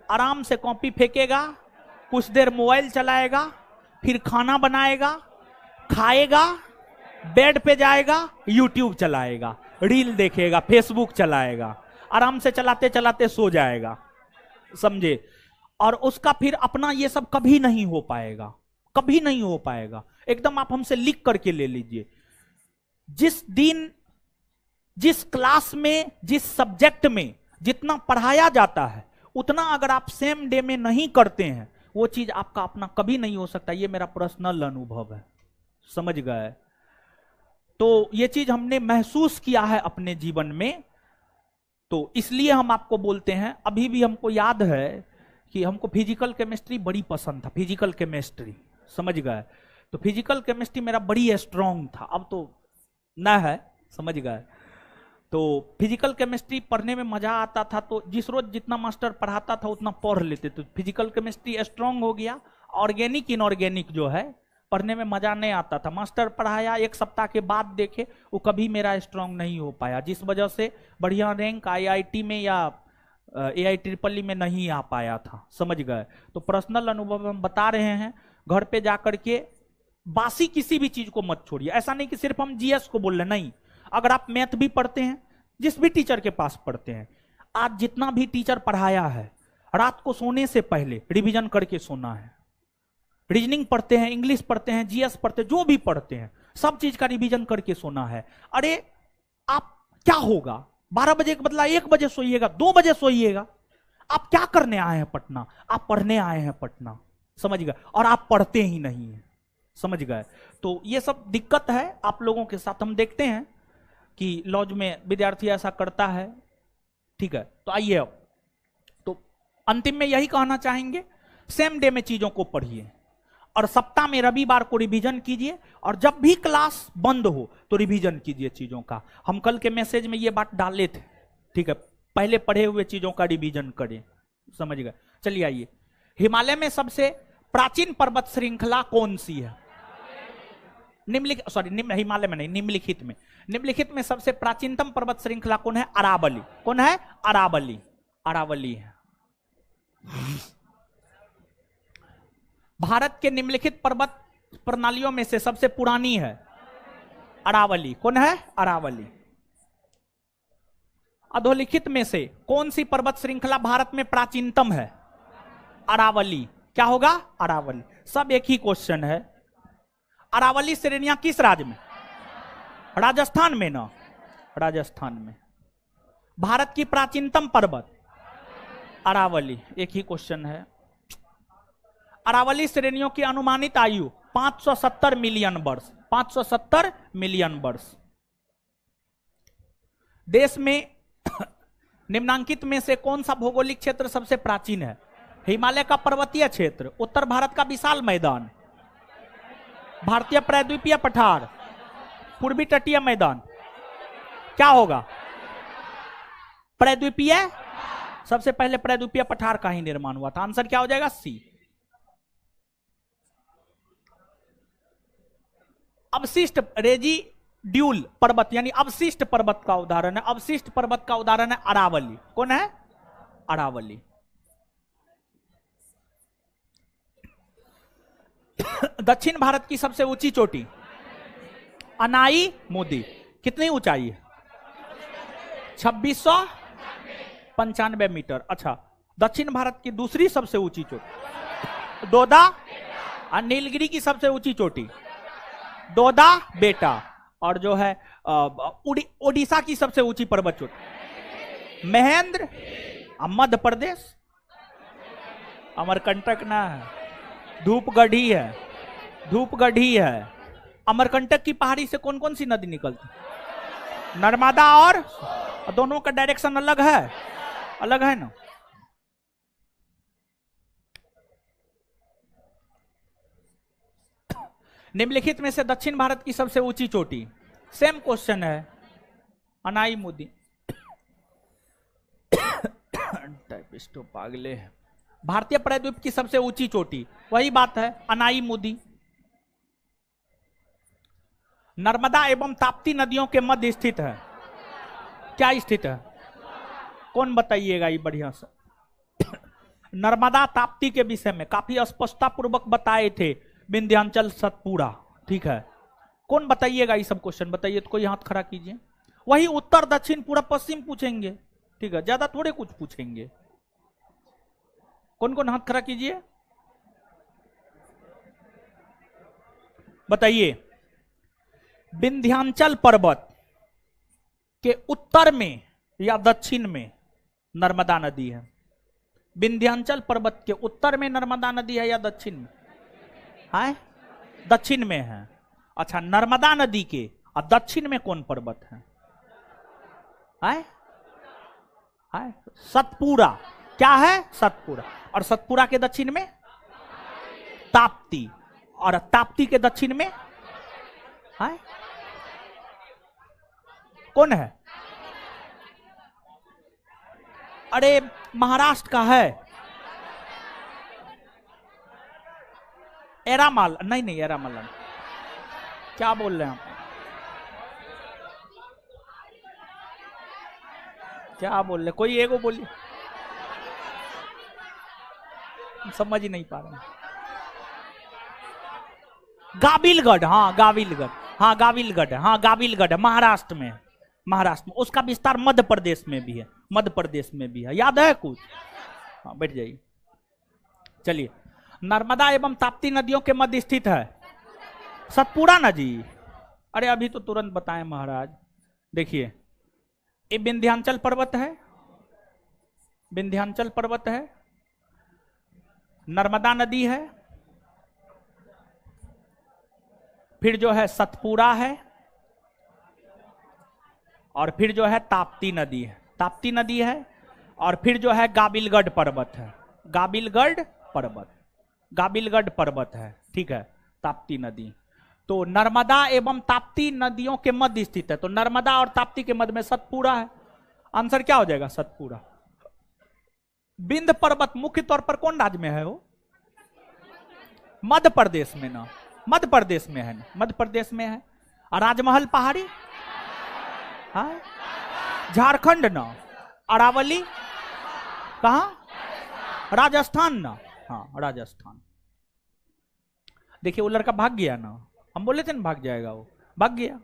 आराम से कॉपी फेंकेगा, कुछ देर मोबाइल चलाएगा, फिर खाना बनाएगा, खाएगा, बेड पे जाएगा, यूट्यूब चलाएगा, रील देखेगा, फेसबुक चलाएगा, आराम से चलाते चलाते सो जाएगा। समझे? और उसका फिर अपना ये सब कभी नहीं हो पाएगा, कभी नहीं हो पाएगा। एकदम आप हमसे लिख करके ले लीजिए, जिस दिन जिस क्लास में जिस सब्जेक्ट में जितना पढ़ाया जाता है, उतना अगर आप सेम डे में नहीं करते हैं, वो चीज आपका अपना कभी नहीं हो सकता। ये मेरा पर्सनल अनुभव है। समझ गए? तो ये चीज हमने महसूस किया है अपने जीवन में, तो इसलिए हम आपको बोलते हैं। अभी भी हमको याद है कि हमको फिजिकल केमिस्ट्री बड़ी पसंद था, फिजिकल केमिस्ट्री। समझ गए? तो फिजिकल केमिस्ट्री मेरा बड़ी स्ट्रांग था, अब तो न है। समझ गए? तो फिजिकल केमिस्ट्री पढ़ने में मजा आता था, तो जिस रोज जितना मास्टर पढ़ाता था उतना पढ़ लेते, तो फिजिकल केमिस्ट्री स्ट्रांग हो गया। ऑर्गेनिक इनऑर्गेनिक जो है पढ़ने में मजा नहीं आता था। मास्टर पढ़ाया, एक सप्ताह के बाद देखे, वो कभी मेरा स्ट्रांग नहीं हो पाया, जिस वजह से बढ़िया रैंक आईआईटी में या AIEEE में नहीं आ पाया था। समझ गए? तो पर्सनल अनुभव हम बता रहे हैं। घर पे जाकर के बासी किसी भी चीज को मत छोड़िए। ऐसा नहीं कि सिर्फ हम जीएस को बोल रहे, नहीं। अगर आप मैथ भी पढ़ते हैं, जिस भी टीचर के पास पढ़ते हैं, आज जितना भी टीचर पढ़ाया है, रात को सोने से पहले रिवीजन करके सोना है। रीजनिंग पढ़ते हैं, इंग्लिश पढ़ते हैं, जीएस पढ़ते हैं, जो भी पढ़ते हैं, सब चीज का रिवीजन करके सोना है। अरे आप क्या होगा, 12 बजे के बदला 1 बजे सोइएगा, 2 बजे सोइएगा। आप क्या करने आए हैं पटना? आप पढ़ने आए हैं पटना। समझ गए? और आप पढ़ते ही नहीं है। समझ गए? तो ये सब दिक्कत है आप लोगों के साथ। हम देखते हैं कि लॉज में विद्यार्थी ऐसा करता है। ठीक है, तो आइए अब तो अंतिम में यही कहना चाहेंगे, सेम डे में चीजों को पढ़िए। और सप्ताह में रविवार को रिवीजन कीजिए, और जब भी क्लास बंद हो तो रिवीजन कीजिए चीजों का। हम कल के मैसेज में ये बात डाले थे, ठीक है, पहले पढ़े हुए चीजों का रिवीजन करें, समझ गए। चलिए आइए, हिमालय में सबसे प्राचीन पर्वत श्रृंखला कौन सी है? निम्नलिखित, सॉरी हिमालय में नहीं, निम्नलिखित में, निम्नलिखित में सबसे प्राचीनतम पर्वत श्रृंखला कौन है? अरावली। कौन है? अरावली। अरावली है। भारत के निम्नलिखित पर्वत प्रणालियों में से सबसे पुरानी है अरावली। कौन है? अरावली। अधोलिखित में से कौन सी पर्वत श्रृंखला भारत में प्राचीनतम है? अरावली। क्या होगा? अरावली। सब एक ही क्वेश्चन है। अरावली श्रेणियां किस राज्य में? राजस्थान में ना, राजस्थान में। भारत की प्राचीनतम पर्वत अरावली, एक ही क्वेश्चन है। अरावली श्रेणियों की अनुमानित आयु 570 मिलियन वर्ष। 570 मिलियन वर्ष। देश में निम्नांकित में से कौन सा भौगोलिक क्षेत्र सबसे प्राचीन है? हिमालय का पर्वतीय क्षेत्र, उत्तर भारत का विशाल मैदान, भारतीय प्रायद्वीपीय पठार, पूर्वी तटीय मैदान। क्या होगा? प्रायद्वीपीय। सबसे पहले प्रायद्वीपीय पठार का ही निर्माण हुआ था। आंसर क्या हो जाएगा? सी। अवशिष्ट रेजिड्यूल पर्वत यानी अवशिष्ट पर्वत का उदाहरण है, अवशिष्ट पर्वत का उदाहरण है अरावली। कौन है? अरावली। दक्षिण भारत की सबसे ऊंची चोटी अनाई मोदी। कितनी ऊंचाई है? 2695 मीटर। अच्छा, दक्षिण भारत की दूसरी सबसे ऊंची चोटी दोदा, और नीलगिरी की सबसे ऊंची चोटी दोदा बेटा, और जो है ओडिशा की सबसे ऊंची पर्वत चोटी महेंद्र, मध्य प्रदेश अमरकंटक ना है, धूपगढ़ी है, धूपगढ़ी है। अमरकंटक की पहाड़ी से कौन कौन सी नदी निकलती? नर्मदा, और दोनों का डायरेक्शन अलग है, अलग है ना। निम्नलिखित में से दक्षिण भारत की सबसे ऊंची चोटी, सेम क्वेश्चन है, अनाई मोदी। टाइपिस्टो पागले है। भारतीय प्रायद्वीप की सबसे ऊंची चोटी, वही बात है, अनाई मोदी। नर्मदा एवं ताप्ती नदियों के मध्य स्थित है। क्या स्थित है? कौन बताइएगा ये बढ़िया से। नर्मदा ताप्ती के विषय में काफी स्पष्टता पूर्वक बताए थे विंध्याचल सतपुड़ा, ठीक है। कौन बताइएगा ये सब क्वेश्चन? बताइए तो, कोई हाथ खड़ा कीजिए। वही उत्तर दक्षिण पूरा पश्चिम पूछेंगे, ठीक है, ज्यादा थोड़े कुछ पूछेंगे। कौन कौन हाथ खड़ा कीजिए, बताइए। विंध्याचल पर्वत के उत्तर में या दक्षिण में नर्मदा नदी है? विंध्याचल पर्वत के उत्तर में नर्मदा नदी है या दक्षिण में है? दक्षिण में है। अच्छा, नर्मदा नदी के दक्षिण में कौन पर्वत है? सतपुड़ा। क्या है? सतपुड़ा। और सतपुड़ा के दक्षिण में ताप्ती, और ताप्ती के दक्षिण में है कौन है? अरे महाराष्ट्र का है एरामाल, नहीं नहीं एरामाल, क्या बोल रहे हैं आप? क्या बोल रहे? कोई एगो बोलिए, समझ ही नहीं पा रहे। गाविलगढ़, हाँ गाविलगढ़, हाँ गाविलगढ़, हाँ गाविलगढ़ महाराष्ट्र में, महाराष्ट्र में। उसका विस्तार मध्य प्रदेश में भी है, मध्य प्रदेश में भी है। याद है कुछ? हाँ बैठ जाइए। चलिए, नर्मदा एवं ताप्ती नदियों के मध्य स्थित है सतपुड़ा नदी। अरे अभी तो तुरंत बताएं महाराज। देखिए, ये विंध्याचल पर्वत है, विंध्याचल पर्वत है, नर्मदा नदी है, फिर जो है सतपुड़ा है, और फिर जो है ताप्ती नदी है, ताप्ती नदी है, और फिर जो है गाविलगढ़ पर्वत है, गाविलगढ़ पर्वत, गाविलगढ़ पर्वत है, ठीक। ठीक है, ताप्ती नदी। तो नर्मदा एवं ताप्ती नदियों के मध्य स्थित है, तो नर्मदा और ताप्ती के मध्य में सतपुड़ा है। आंसर क्या हो जाएगा? सतपुड़ा। विंध्य पर्वत मुख्य तौर पर कौन राज्य में है? वो मध्य प्रदेश में ना, मध्य प्रदेश में है ना, मध्य प्रदेश में है। और राजमहल पहाड़ी हाँ झारखंड ना। अरावली कहा? राजस्थान ना। हाँ राजस्थान। देखिए वो लड़का भाग गया ना, हम बोले थे ना भाग जाएगा, वो भाग गया।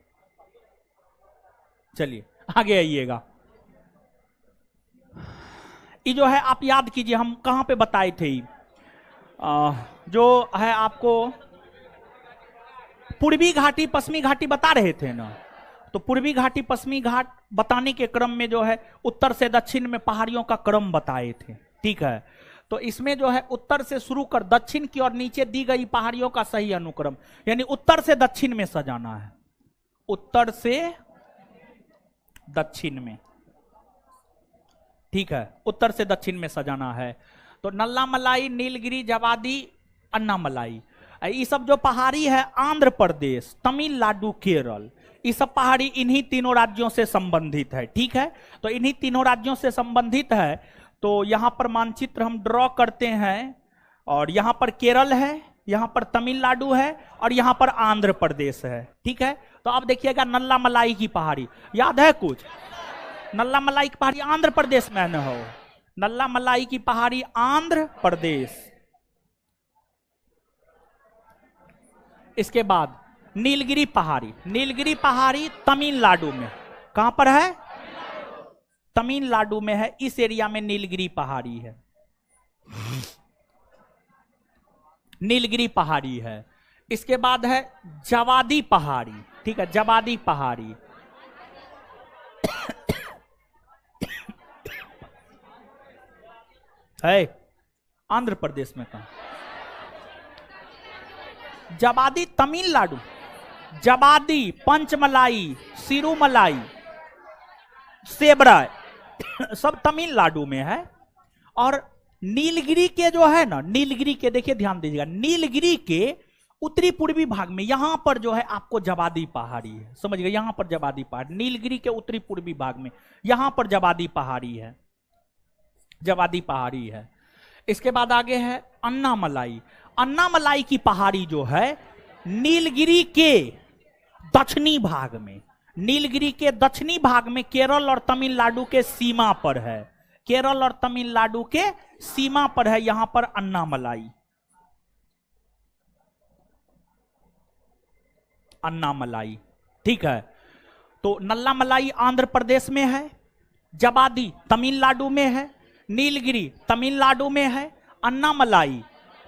चलिए आगे आइएगा। ये जो है आप याद कीजिए, हम कहां पे बताए थे। जो है आपको पूर्वी घाटी पश्चिमी घाटी बता रहे थे ना, तो पूर्वी घाटी पश्चिमी घाट बताने के क्रम में जो है उत्तर से दक्षिण में पहाड़ियों का क्रम बताए थे, ठीक है। तो इसमें जो है उत्तर से शुरू कर दक्षिण की और नीचे दी गई पहाड़ियों का सही अनुक्रम, यानी उत्तर से दक्षिण में सजाना है, उत्तर से दक्षिण में, ठीक है, उत्तर से दक्षिण में सजाना है। तो नल्ला मलाई, नीलगिरी, जवादी, अन्नामलाई, ये सब जो पहाड़ी है आंध्र प्रदेश, तमिलनाडु, केरल, ये सब पहाड़ी इन्हीं तीनों राज्यों से संबंधित है, ठीक है। तो इन्हीं तीनों राज्यों से संबंधित है। तो यहां पर मानचित्र हम ड्रॉ करते हैं, और यहां पर केरल है, यहां पर तमिलनाडु है, और यहां पर आंध्र प्रदेश है, ठीक है। तो अब देखिएगा नल्ला मलाई की पहाड़ी, याद है कुछ? नल्ला मलाई की पहाड़ी आंध्र प्रदेश में न हो, नल्ला मलाई की पहाड़ी आंध्र प्रदेश। इसके बाद नीलगिरी पहाड़ी, नीलगिरी पहाड़ी तमिलनाडु में, कहां पर है? तमिलनाडु में है, इस एरिया में नीलगिरी पहाड़ी है, नीलगिरी पहाड़ी है। इसके बाद है जवादी पहाड़ी, ठीक है, जवादी पहाड़ी है आंध्र प्रदेश में। कहां? जवादी तमिलनाडु, जवादी, पंचमलाई, सिरुमलाई, सेबराय सब तमिलनाडु में है। और नीलगिरी के जो है ना, नीलगिरी के देखिए ध्यान दीजिएगा, नीलगिरी के उत्तरी पूर्वी भाग में यहां पर जो है आपको जवादी पहाड़ी है, समझिएगा, यहां पर जवादी पहाड़ी, नीलगिरी के उत्तरी पूर्वी भाग में यहां पर जवादी पहाड़ी है, जवादी पहाड़ी है। इसके बाद आगे है अन्नामलाई, अन्नामलाई की पहाड़ी जो है नीलगिरी के दक्षिणी भाग में, नीलगिरी के दक्षिणी भाग में केरल और तमिलनाडु के सीमा पर है, केरल और तमिलनाडु के सीमा पर है, यहां पर अन्नामलाई, अन्नामलाई, ठीक है। तो नल्लामलाई आंध्र प्रदेश में है, जवादी तमिलनाडु में है, नीलगिरी तमिलनाडु में है, अन्नामलाई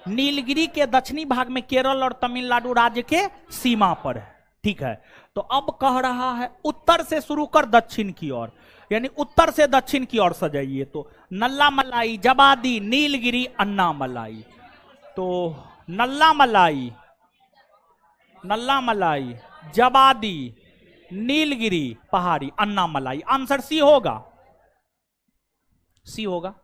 नीलगिरी के दक्षिणी भाग में केरल और तमिलनाडु राज्य के सीमा पर है, ठीक है। तो अब कह रहा है उत्तर से शुरू कर दक्षिण की ओर, यानी उत्तर से दक्षिण की ओर सजाइए। तो नल्लामलाई, जवादी, नीलगिरी, अन्नामलाई। तो नल्लामलाई, नल्लामलाई, जवादी, नीलगिरी पहाड़ी, अन्नामलाई, आंसर सी होगा, सी होगा।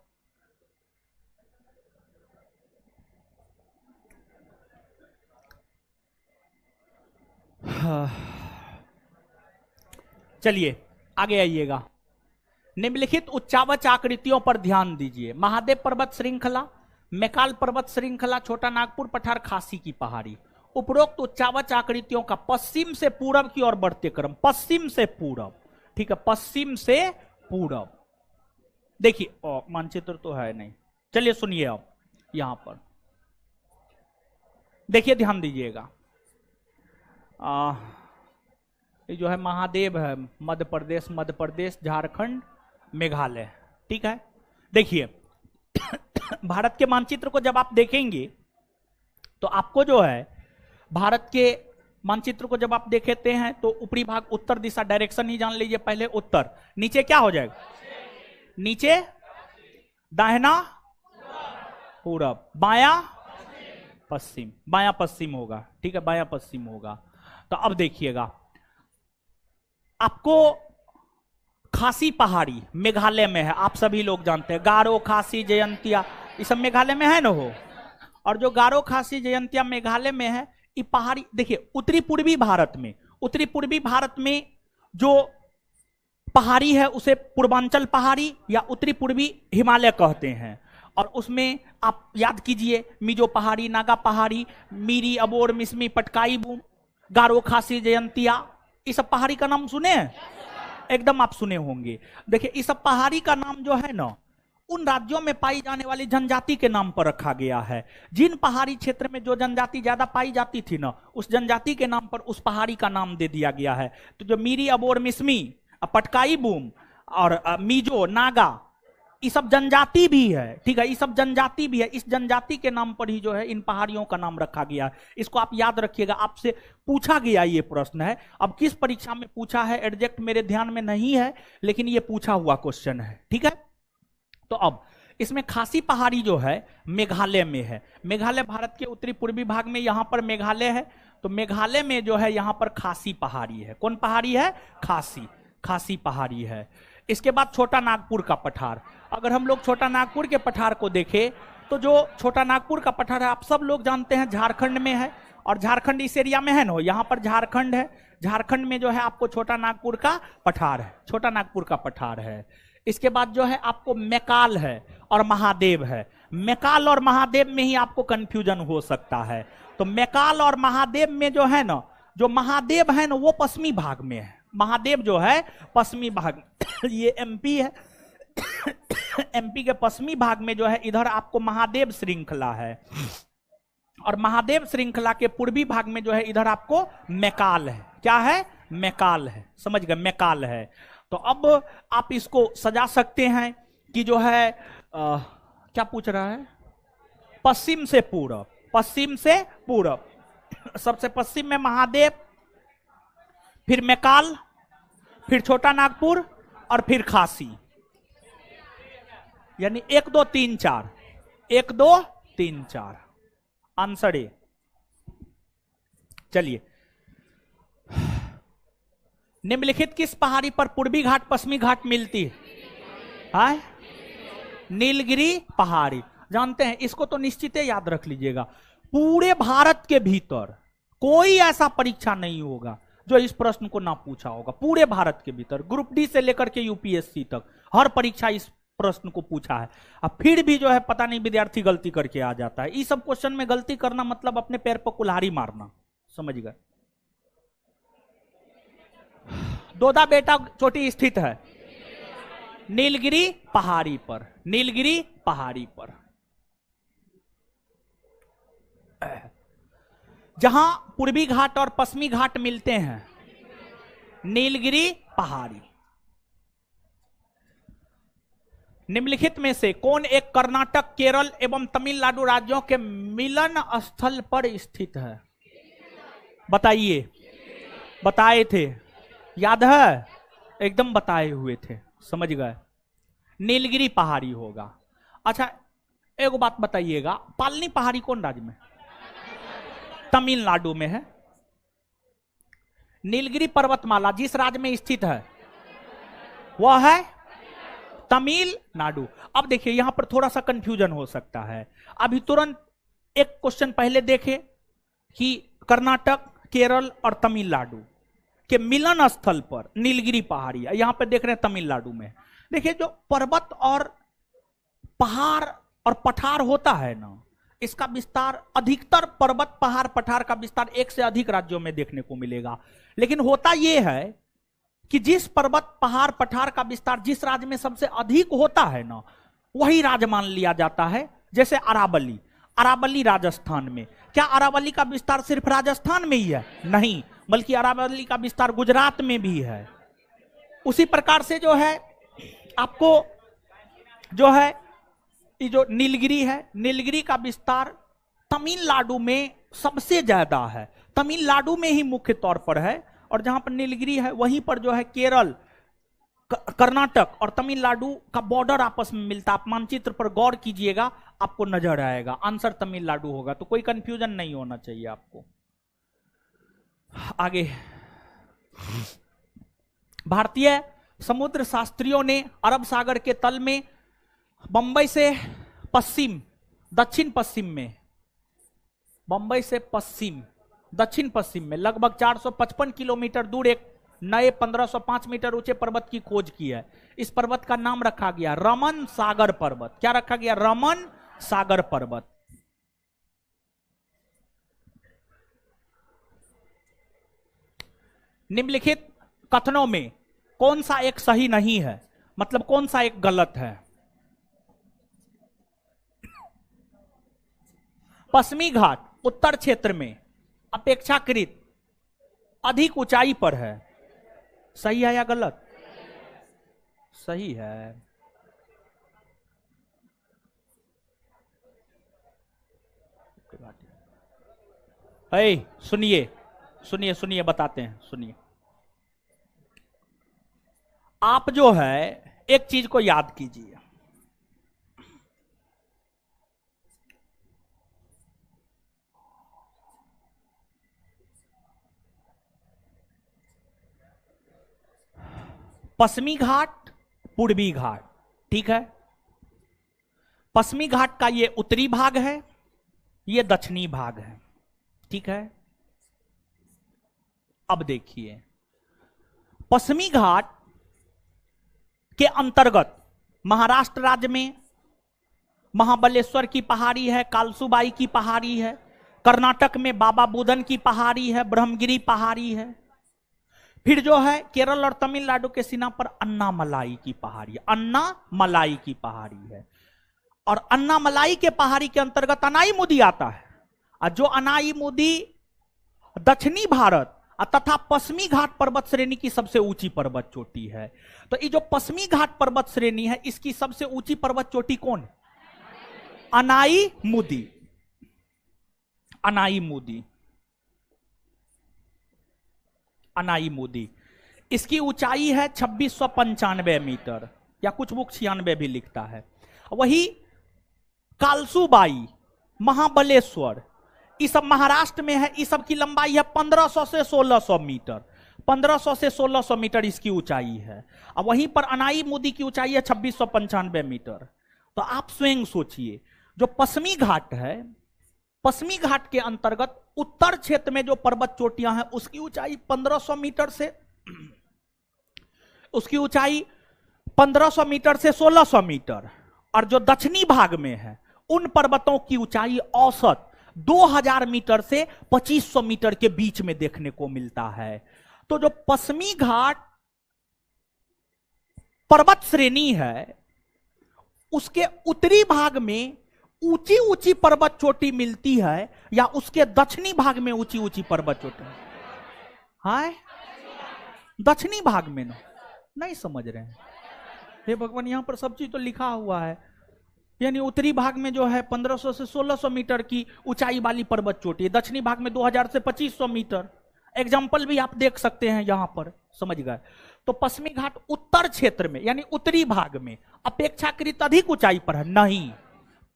चलिए आगे आइएगा। निम्नलिखित उच्चावच आकृतियों पर ध्यान दीजिए। महादेव पर्वत श्रृंखला, मैकाल पर्वत श्रृंखला, छोटा नागपुर पठार, खासी की पहाड़ी। उपरोक्त उच्चावच आकृतियों का पश्चिम से पूरब की ओर बढ़ते क्रम, पश्चिम से पूरब, ठीक है, पश्चिम से पूरब। देखिए मानचित्र तो है नहीं, चलिए सुनिए अब यहां पर देखिए, ध्यान दीजिएगा। ये जो है महादेव है, मध्य प्रदेश, झारखंड, मेघालय, ठीक है। देखिए भारत के मानचित्र को जब आप देखेंगे तो आपको जो है भारत के मानचित्र को जब आप देखते हैं तो ऊपरी भाग उत्तर दिशा, डायरेक्शन ही जान लीजिए पहले, उत्तर, नीचे क्या हो जाएगा? नीचे दाहिना पूरब, बायां पश्चिम, बायां पश्चिम होगा, ठीक है, बायां पश्चिम होगा। तो अब देखिएगा, आपको खासी पहाड़ी मेघालय में है, आप सभी लोग जानते हैं, गारो, खासी, जयंतिया, ये सब मेघालय में है ना हो। और जो गारो खासी जयंतिया मेघालय में है, ये पहाड़ी, देखिए उत्तरी पूर्वी भारत में जो पहाड़ी है उसे पूर्वांचल पहाड़ी या उत्तरी पूर्वी हिमालय कहते हैं। और उसमें आप याद कीजिए, मिजो पहाड़ी, नागा पहाड़ी, मीरी, अबोर, मिसमी, पटकाई बूम, गारो खासी जयंतिया, ये सब पहाड़ी का नाम सुने हैं? एकदम आप सुने होंगे। देखिए इस सब पहाड़ी का नाम जो है ना, उन राज्यों में पाई जाने वाली जनजाति के नाम पर रखा गया है। जिन पहाड़ी क्षेत्र में जो जनजाति ज्यादा पाई जाती थी ना, उस जनजाति के नाम पर उस पहाड़ी का नाम दे दिया गया है। तो जो मीरी, अबोर, मिसमी, पटकाई बूम और मिजो, नागा, ये सब जनजाति भी है, ठीक है, ये सब जनजाति भी है। इस जनजाति के नाम पर ही जो है इन पहाड़ियों का नाम रखा गया है। इसको आप याद रखिएगा, आपसे पूछा गया ये प्रश्न है। अब किस परीक्षा में पूछा है एग्जैक्ट मेरे ध्यान में नहीं है, लेकिन ये पूछा हुआ क्वेश्चन है, ठीक है। तो अब इसमें खासी पहाड़ी जो है मेघालय में है। मेघालय भारत के उत्तरी पूर्वी भाग में, यहां पर मेघालय है। तो मेघालय में जो है यहां पर खासी पहाड़ी है। कौन पहाड़ी है? खासी पहाड़ी है। इसके बाद छोटा नागपुर का पठार। अगर हम लोग छोटा नागपुर के पठार को देखें तो जो छोटा नागपुर का पठार है, आप सब लोग जानते हैं झारखंड में है, और झारखंड इस एरिया में है ना, यहाँ पर झारखंड है। झारखंड में जो है आपको छोटा नागपुर का पठार है, छोटा नागपुर का पठार है। इसके बाद जो है आपको मैकाल है और महादेव है। मैकाल और महादेव में ही आपको कंफ्यूजन हो सकता है। तो मैकाल और महादेव में जो है ना, जो महादेव है ना वो पश्चिमी भाग में है। महादेव जो है पश्चिमी भाग ये एमपी है एमपी के पश्चिमी भाग में जो है इधर आपको महादेव श्रृंखला है, और महादेव श्रृंखला के पूर्वी भाग में जो है इधर आपको मैकाल है। क्या है? मैकाल है, समझ गए, मैकाल है। तो अब आप इसको सजा सकते हैं कि जो है क्या पूछ रहा है? पश्चिम से पूरब, पश्चिम से पूरब, सबसे पश्चिम में महादेव, फिर मैकाल, फिर छोटा नागपुर और फिर खासी, यानी 1 2 3 4, 1 2 3 4 आंसर ए। चलिए, निम्नलिखित किस पहाड़ी पर पूर्वी घाट पश्चिमी घाट मिलती है? नीलगिरी पहाड़ी। जानते हैं, इसको तो निश्चित याद रख लीजिएगा। पूरे भारत के भीतर कोई ऐसा परीक्षा नहीं होगा जो इस प्रश्न को ना पूछा होगा। पूरे भारत के भीतर ग्रुप डी से लेकर के यूपीएससी तक हर परीक्षा इस प्रश्न को पूछा है। अब फिर भी जो है पता नहीं विद्यार्थी गलती करके आ जाता है। इस सब क्वेश्चन में गलती करना मतलब अपने पैर पर कुल्हाड़ी मारना, समझ गए। दोदा बेटा चोटी स्थित है नीलगिरी पहाड़ी पर, नीलगिरी पहाड़ी पर। जहां पूर्वी घाट और पश्चिमी घाट मिलते हैं, नीलगिरी पहाड़ी। निम्नलिखित में से कौन एक कर्नाटक, केरल एवं तमिलनाडु राज्यों के मिलन स्थल पर स्थित है? बताइए। बताए थे, याद है? एकदम बताए हुए थे, समझ गए। नीलगिरी पहाड़ी होगा। अच्छा, एक बात बताइएगा, पालनी पहाड़ी कौन राज्य में? तमिलनाडु में है। नीलगिरी पर्वतमाला जिस राज्य में स्थित है वह है तमिलनाडु। अब देखिए यहां पर थोड़ा सा कंफ्यूजन हो सकता है। अभी तुरंत एक क्वेश्चन पहले देखे कि कर्नाटक, केरल और तमिलनाडु के मिलन स्थल पर नीलगिरी पहाड़ी है, यहां पर देख रहे हैं तमिलनाडु में। देखिए जो पर्वत और पहाड़ और पठार होता है ना, इसका विस्तार अधिकतर पर्वत, पहाड़, पठार का विस्तार एक से अधिक राज्यों में देखने को मिलेगा। लेकिन होता यह है कि जिस पर्वत, पहाड़, पठार का विस्तार जिस राज्य में सबसे अधिक होता है ना, वही राज्य मान लिया जाता है। जैसे अरावली, अरावली राजस्थान में। क्या अरावली का विस्तार सिर्फ राजस्थान में ही है? नहीं, बल्कि अरावली का विस्तार गुजरात में भी है। उसी प्रकार से जो है आपको जो है ये जो नीलगिरी है, नीलगिरी का विस्तार तमिलनाडु में सबसे ज्यादा है, तमिलनाडु में ही मुख्य तौर पर है। और जहां पर नीलगिरी है वहीं पर जो है केरल, कर्नाटक और तमिलनाडु का बॉर्डर आपस में मिलता है। आप मानचित्र पर गौर कीजिएगा, आपको नजर आएगा। आंसर तमिलनाडु होगा, तो कोई कंफ्यूजन नहीं होना चाहिए आपको। आगे, भारतीय समुद्र शास्त्रियों ने अरब सागर के तल में बंबई से पश्चिम, दक्षिण पश्चिम में बंबई से पश्चिम दक्षिण पश्चिम में लगभग 455 किलोमीटर दूर एक नए 1505 मीटर ऊंचे पर्वत की खोज की है। इस पर्वत का नाम रखा गया रमन सागर पर्वत। क्या रखा गया? रमन सागर पर्वत। निम्नलिखित कथनों में कौन सा एक सही नहीं है, मतलब कौन सा एक गलत है? पश्चिमी घाट उत्तर क्षेत्र में अपेक्षाकृत अधिक ऊंचाई पर है। सही है या गलत? सही है। सुनिए सुनिए सुनिए, बताते हैं, सुनिए। आप जो है एक चीज को याद कीजिए, पश्चिमी घाट, पूर्वी घाट, ठीक है। पश्चिमी घाट का ये उत्तरी भाग है, ये दक्षिणी भाग है, ठीक है। अब देखिए, पश्चिमी घाट के अंतर्गत महाराष्ट्र राज्य में महाबलेश्वर की पहाड़ी है, कालसूबाई की पहाड़ी है, कर्नाटक में बाबा बुदन की पहाड़ी है, ब्रह्मगिरी पहाड़ी है। फिर जो है केरल और तमिलनाडु के सीमा पर अन्नामलाई की पहाड़ी, अन्नामलाई की पहाड़ी है। और अन्नामलाई के पहाड़ी के अंतर्गत अनाईमुदी आता है। और जो अनाईमुदी दक्षिणी भारत तथा पश्चिमी घाट पर्वत श्रेणी की सबसे ऊंची पर्वत चोटी है। तो ये जो पश्चिमी घाट पर्वत श्रेणी है, इसकी सबसे ऊंची पर्वत चोटी कौन? अनाईमुदी। अनाईमुदी, अनाईमुदी। इसकी ऊंचाई है 2695 मीटर, या कुछ बुक 96 भी लिखता है। वही कालसूबाई, महाबलेश्वर, ये सब महाराष्ट्र में है। इस सब की लंबाई है 1500 से 1600 मीटर, 1500 से 1600 मीटर इसकी ऊंचाई है। और वहीं पर अनाईमुदी की ऊंचाई है 2695 मीटर। तो आप स्वयं सोचिए, जो पश्चिमी घाट है, पश्चिमी घाट के अंतर्गत उत्तर क्षेत्र में जो पर्वत चोटियां हैं, उसकी ऊंचाई 1500 मीटर से, उसकी ऊंचाई 1500 मीटर से 1600 मीटर। और जो दक्षिणी भाग में है, उन पर्वतों की ऊंचाई औसत 2000 मीटर से 2500 मीटर के बीच में देखने को मिलता है। तो जो पश्चिमी घाट पर्वत श्रेणी है, उसके उत्तरी भाग में ऊंची ऊंची पर्वत चोटी मिलती है, या उसके दक्षिणी भाग में ऊंची ऊंची पर्वत चोटी? हाय, दक्षिणी भाग में ना, नहीं समझ रहे हैं? हे भगवान, यहां पर सब चीज तो लिखा हुआ है। यानी उत्तरी भाग में जो है 1500 से 1600 मीटर की ऊंचाई वाली पर्वत चोटी है, दक्षिणी भाग में 2000 से 2500 मीटर। एग्जाम्पल भी आप देख सकते हैं यहां पर, समझ गए? तो पश्चिमी घाट उत्तर क्षेत्र में, यानी उत्तरी भाग में अपेक्षाकृत अधिक ऊंचाई पर है? नहीं,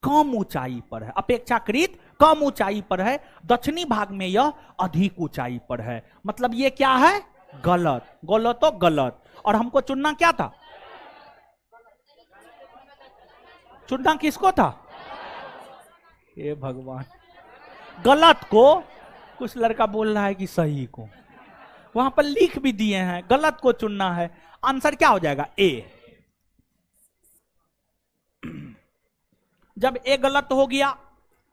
कम ऊंचाई पर है, अपेक्षाकृत कम ऊंचाई पर है। दक्षिणी भाग में यह अधिक ऊंचाई पर है। मतलब ये क्या है? गलत। गलत तो गलत। और हमको चुनना क्या था? चुनना किसको था? हे भगवान, गलत को। कुछ लड़का बोल रहा है कि सही को। वहां पर लिख भी दिए हैं, गलत को चुनना है। आंसर क्या हो जाएगा? ए। जब ए गलत हो गया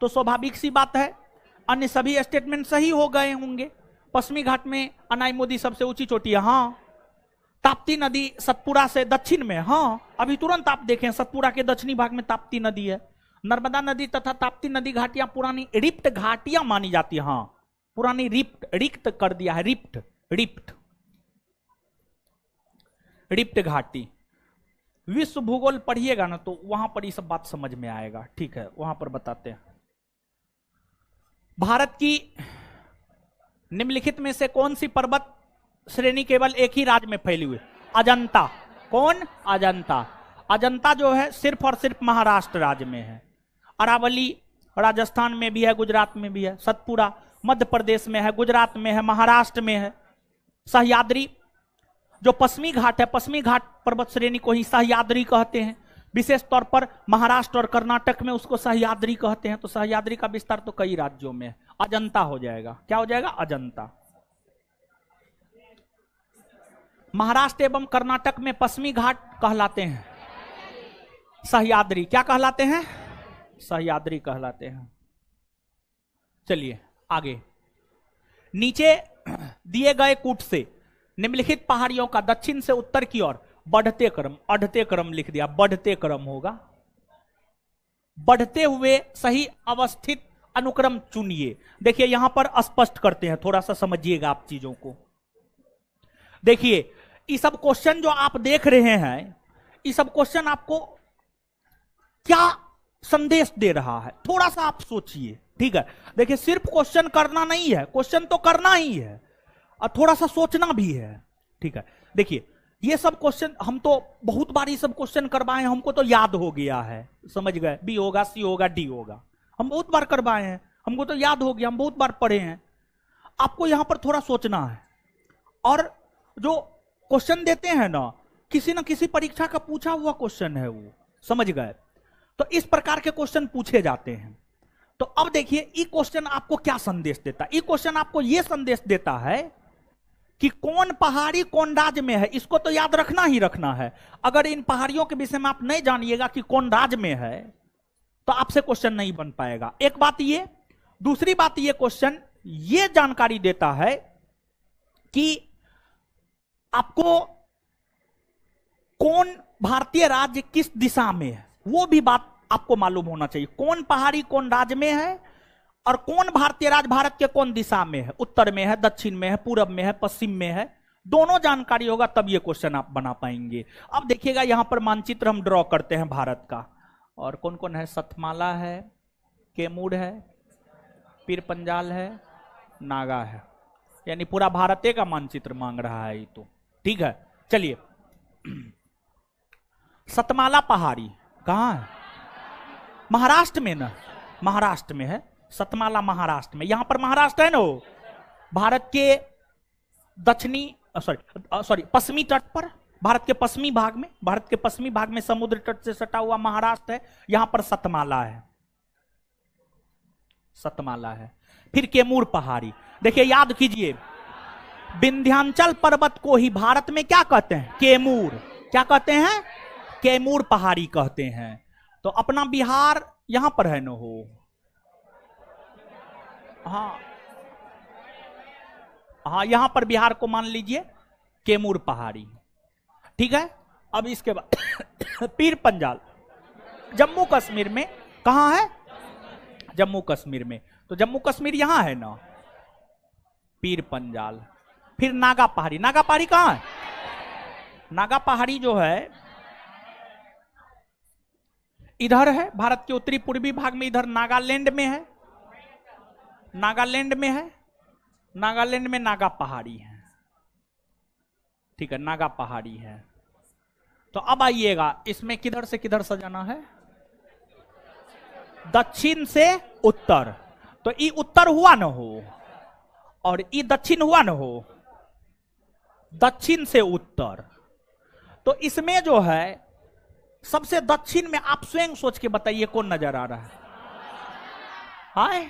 तो स्वाभाविक सी बात है अन्य सभी स्टेटमेंट सही हो गए होंगे। पश्चिमी घाट में अनाईमुदी सबसे ऊंची चोटी है, हाँ। ताप्ती नदी सतपुरा से दक्षिण में, हाँ। अभी तुरंत आप देखें, सतपुरा के दक्षिणी भाग में ताप्ती नदी है। नर्मदा नदी तथा ताप्ती नदी घाटियां पुरानी रिप्ट घाटियां मानी जाती है, हाँ। पुरानी रिक्त कर दिया है, रिप्ट घाटी। विश्व भूगोल पढ़िएगा ना, तो वहां पर ये सब बात समझ में आएगा, ठीक है? वहां पर बताते हैं। भारत की निम्नलिखित में से कौन सी पर्वत श्रेणी केवल एक ही राज्य में फैली हुई? अजंता। कौन? अजंता। अजंता जो है सिर्फ और सिर्फ महाराष्ट्र राज्य में है। अरावली राजस्थान में भी है, गुजरात में भी है। सतपुरा मध्य प्रदेश में है, गुजरात में है, महाराष्ट्र में है। सह्याद्री जो पश्चिमी घाट है, पश्चिमी घाट पर्वत श्रेणी को ही सह्याद्री कहते हैं। विशेष तौर पर महाराष्ट्र और कर्नाटक में उसको सह्याद्री कहते हैं। तो सह्याद्री का विस्तार तो कई राज्यों में है। अजंता हो जाएगा। क्या हो जाएगा? अजंता। महाराष्ट्र एवं कर्नाटक में पश्चिमी घाट कहलाते हैं सह्याद्री। क्या कहलाते हैं? सह्याद्री कहलाते हैं। चलिए आगे। नीचे दिए गए कूट से निम्नलिखित पहाड़ियों का दक्षिण से उत्तर की ओर बढ़ते क्रम, अढ़ते क्रम लिख दिया, बढ़ते क्रम होगा। बढ़ते हुए सही अवस्थित अनुक्रम चुनिए। देखिए यहां पर स्पष्ट करते हैं, थोड़ा सा समझिएगा आप चीजों को। देखिए ये सब क्वेश्चन जो आप देख रहे हैं, ये सब क्वेश्चन आपको क्या संदेश दे रहा है, थोड़ा सा आप सोचिए। ठीक है, देखिए सिर्फ क्वेश्चन करना नहीं है, क्वेश्चन तो करना ही है और थोड़ा सा सोचना भी है। ठीक है, देखिए ये सब क्वेश्चन हम तो बहुत बार ये सब क्वेश्चन करवाए, हमको तो याद हो गया है, समझ गए। बी होगा, सी होगा, डी होगा, हम बहुत बार करवाए हैं, हमको तो याद हो गया, हम बहुत बार पढ़े हैं। आपको यहां पर थोड़ा सोचना है। और जो क्वेश्चन देते हैं ना, किसी ना किसी परीक्षा का पूछा हुआ क्वेश्चन है वो, समझ गए। तो इस प्रकार के क्वेश्चन पूछे जाते हैं। तो अब देखिए ये क्वेश्चन आपको क्या संदेश देता है। ये क्वेश्चन आपको यह संदेश देता है कि कौन पहाड़ी कौन राज्य में है, इसको तो याद रखना ही रखना है। अगर इन पहाड़ियों के विषय में आप नहीं जानिएगा कि कौन राज्य में है, तो आपसे क्वेश्चन नहीं बन पाएगा। एक बात ये। दूसरी बात ये, क्वेश्चन ये जानकारी देता है कि आपको कौन भारतीय राज्य किस दिशा में है, वो भी बात आपको मालूम होना चाहिए। कौन पहाड़ी कौन राज्य में है और कौन भारतीय राज्य भारत के कौन दिशा में है, उत्तर में है, दक्षिण में है, पूरब में है, पश्चिम में है, दोनों जानकारी होगा तब ये क्वेश्चन आप बना पाएंगे। अब देखिएगा यहां पर मानचित्र हम ड्रॉ करते हैं भारत का, और कौन कौन है? सतमाला है, कैमूर है, पीर पंजाल है, नागा है, यानी पूरा भारत का मानचित्र मांग रहा है ये तो। ठीक है, चलिए। सतमाला पहाड़ी कहां है? महाराष्ट्र में ना, महाराष्ट्र में है सतमाला, महाराष्ट्र में। यहां पर महाराष्ट्र है ना, वो भारत के दक्षिणी सॉरी पश्चिमी तट पर, भारत के पश्चिमी भाग में, भारत के पश्चिमी भाग में समुद्र तट से सटा हुआ महाराष्ट्र है। यहां पर सतमाला है, सतमाला है। फिर कैमूर पहाड़ी। देखिए याद कीजिए, विंध्याचल पर्वत को ही भारत में क्या कहते हैं? कैमूर। क्या कहते हैं? कैमूर पहाड़ी कहते हैं। तो अपना बिहार यहां पर है न हो। हाँ हाँ, यहां पर बिहार को मान लीजिए कैमूर पहाड़ी। ठीक है, अब इसके बाद पीर पंजाल जम्मू कश्मीर में। कहां है? जम्मू कश्मीर में। तो जम्मू कश्मीर यहां है ना, पीर पंजाल। फिर नागा पहाड़ी। नागा पहाड़ी कहां है? नागा पहाड़ी जो है इधर है, भारत के उत्तरी पूर्वी भाग में, इधर नागालैंड में है, नागालैंड में है। नागालैंड में नागा पहाड़ी है। ठीक है, नागा पहाड़ी है। तो अब आइएगा, इसमें किधर से किधर सजाना है? दक्षिण से उत्तर। तो ये उत्तर हुआ न हो और ये दक्षिण हुआ न हो, दक्षिण से उत्तर। तो इसमें जो है सबसे दक्षिण में आप स्वयं सोच के बताइए कौन नजर आ रहा है? हाय,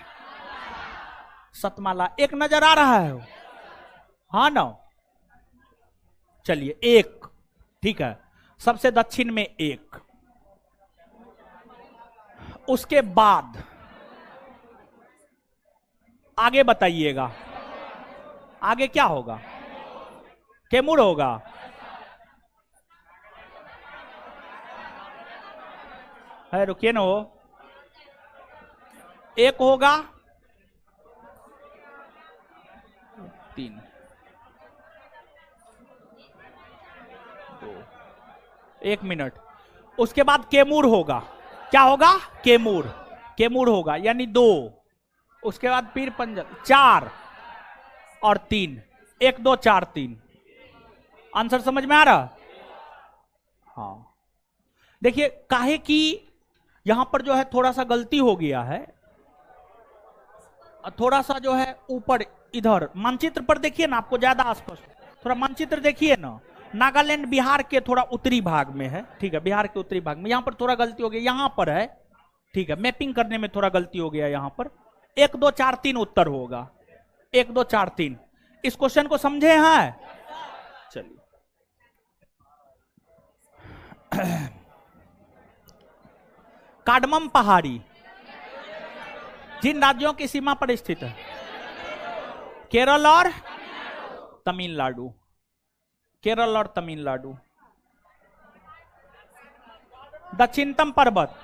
सतमाला एक नजर आ रहा है। हाँ ना, चलिए एक। ठीक है, सबसे दक्षिण में एक। उसके बाद आगे बताइएगा, आगे क्या होगा? कैमूर होगा। है, रुकिए ना, हो एक होगा, 3 2 1 मिनट। उसके बाद कैमूर होगा। क्या होगा? कैमूर। कैमूर होगा यानी 2। उसके बाद पीर पंजाल 4 और 3। 1 2 4 3। आंसर समझ में आ रहा? हाँ, देखिए काहे कि यहां पर जो है थोड़ा सा गलती हो गया है। थोड़ा सा जो है ऊपर इधर मानचित्र पर देखिए ना, आपको ज्यादा स्पष्ट। थोड़ा मानचित्र देखिए ना, नागालैंड बिहार के थोड़ा उत्तरी भाग में है, ठीक है, बिहार के उत्तरी भाग में। यहां पर थोड़ा गलती हो गई, यहां पर है, ठीक है, मैपिंग करने में थोड़ा गलती हो गया यहां पर। 1 2 4 3 उत्तर होगा, 1 2 4 3। इस क्वेश्चन को समझे हैं? चलिए कार्डमम पहाड़ी जिन राज्यों की सीमा पर स्थित है? केरल और तमिलनाडु, केरल और तमिलनाडु। दक्षिणतम पर्वत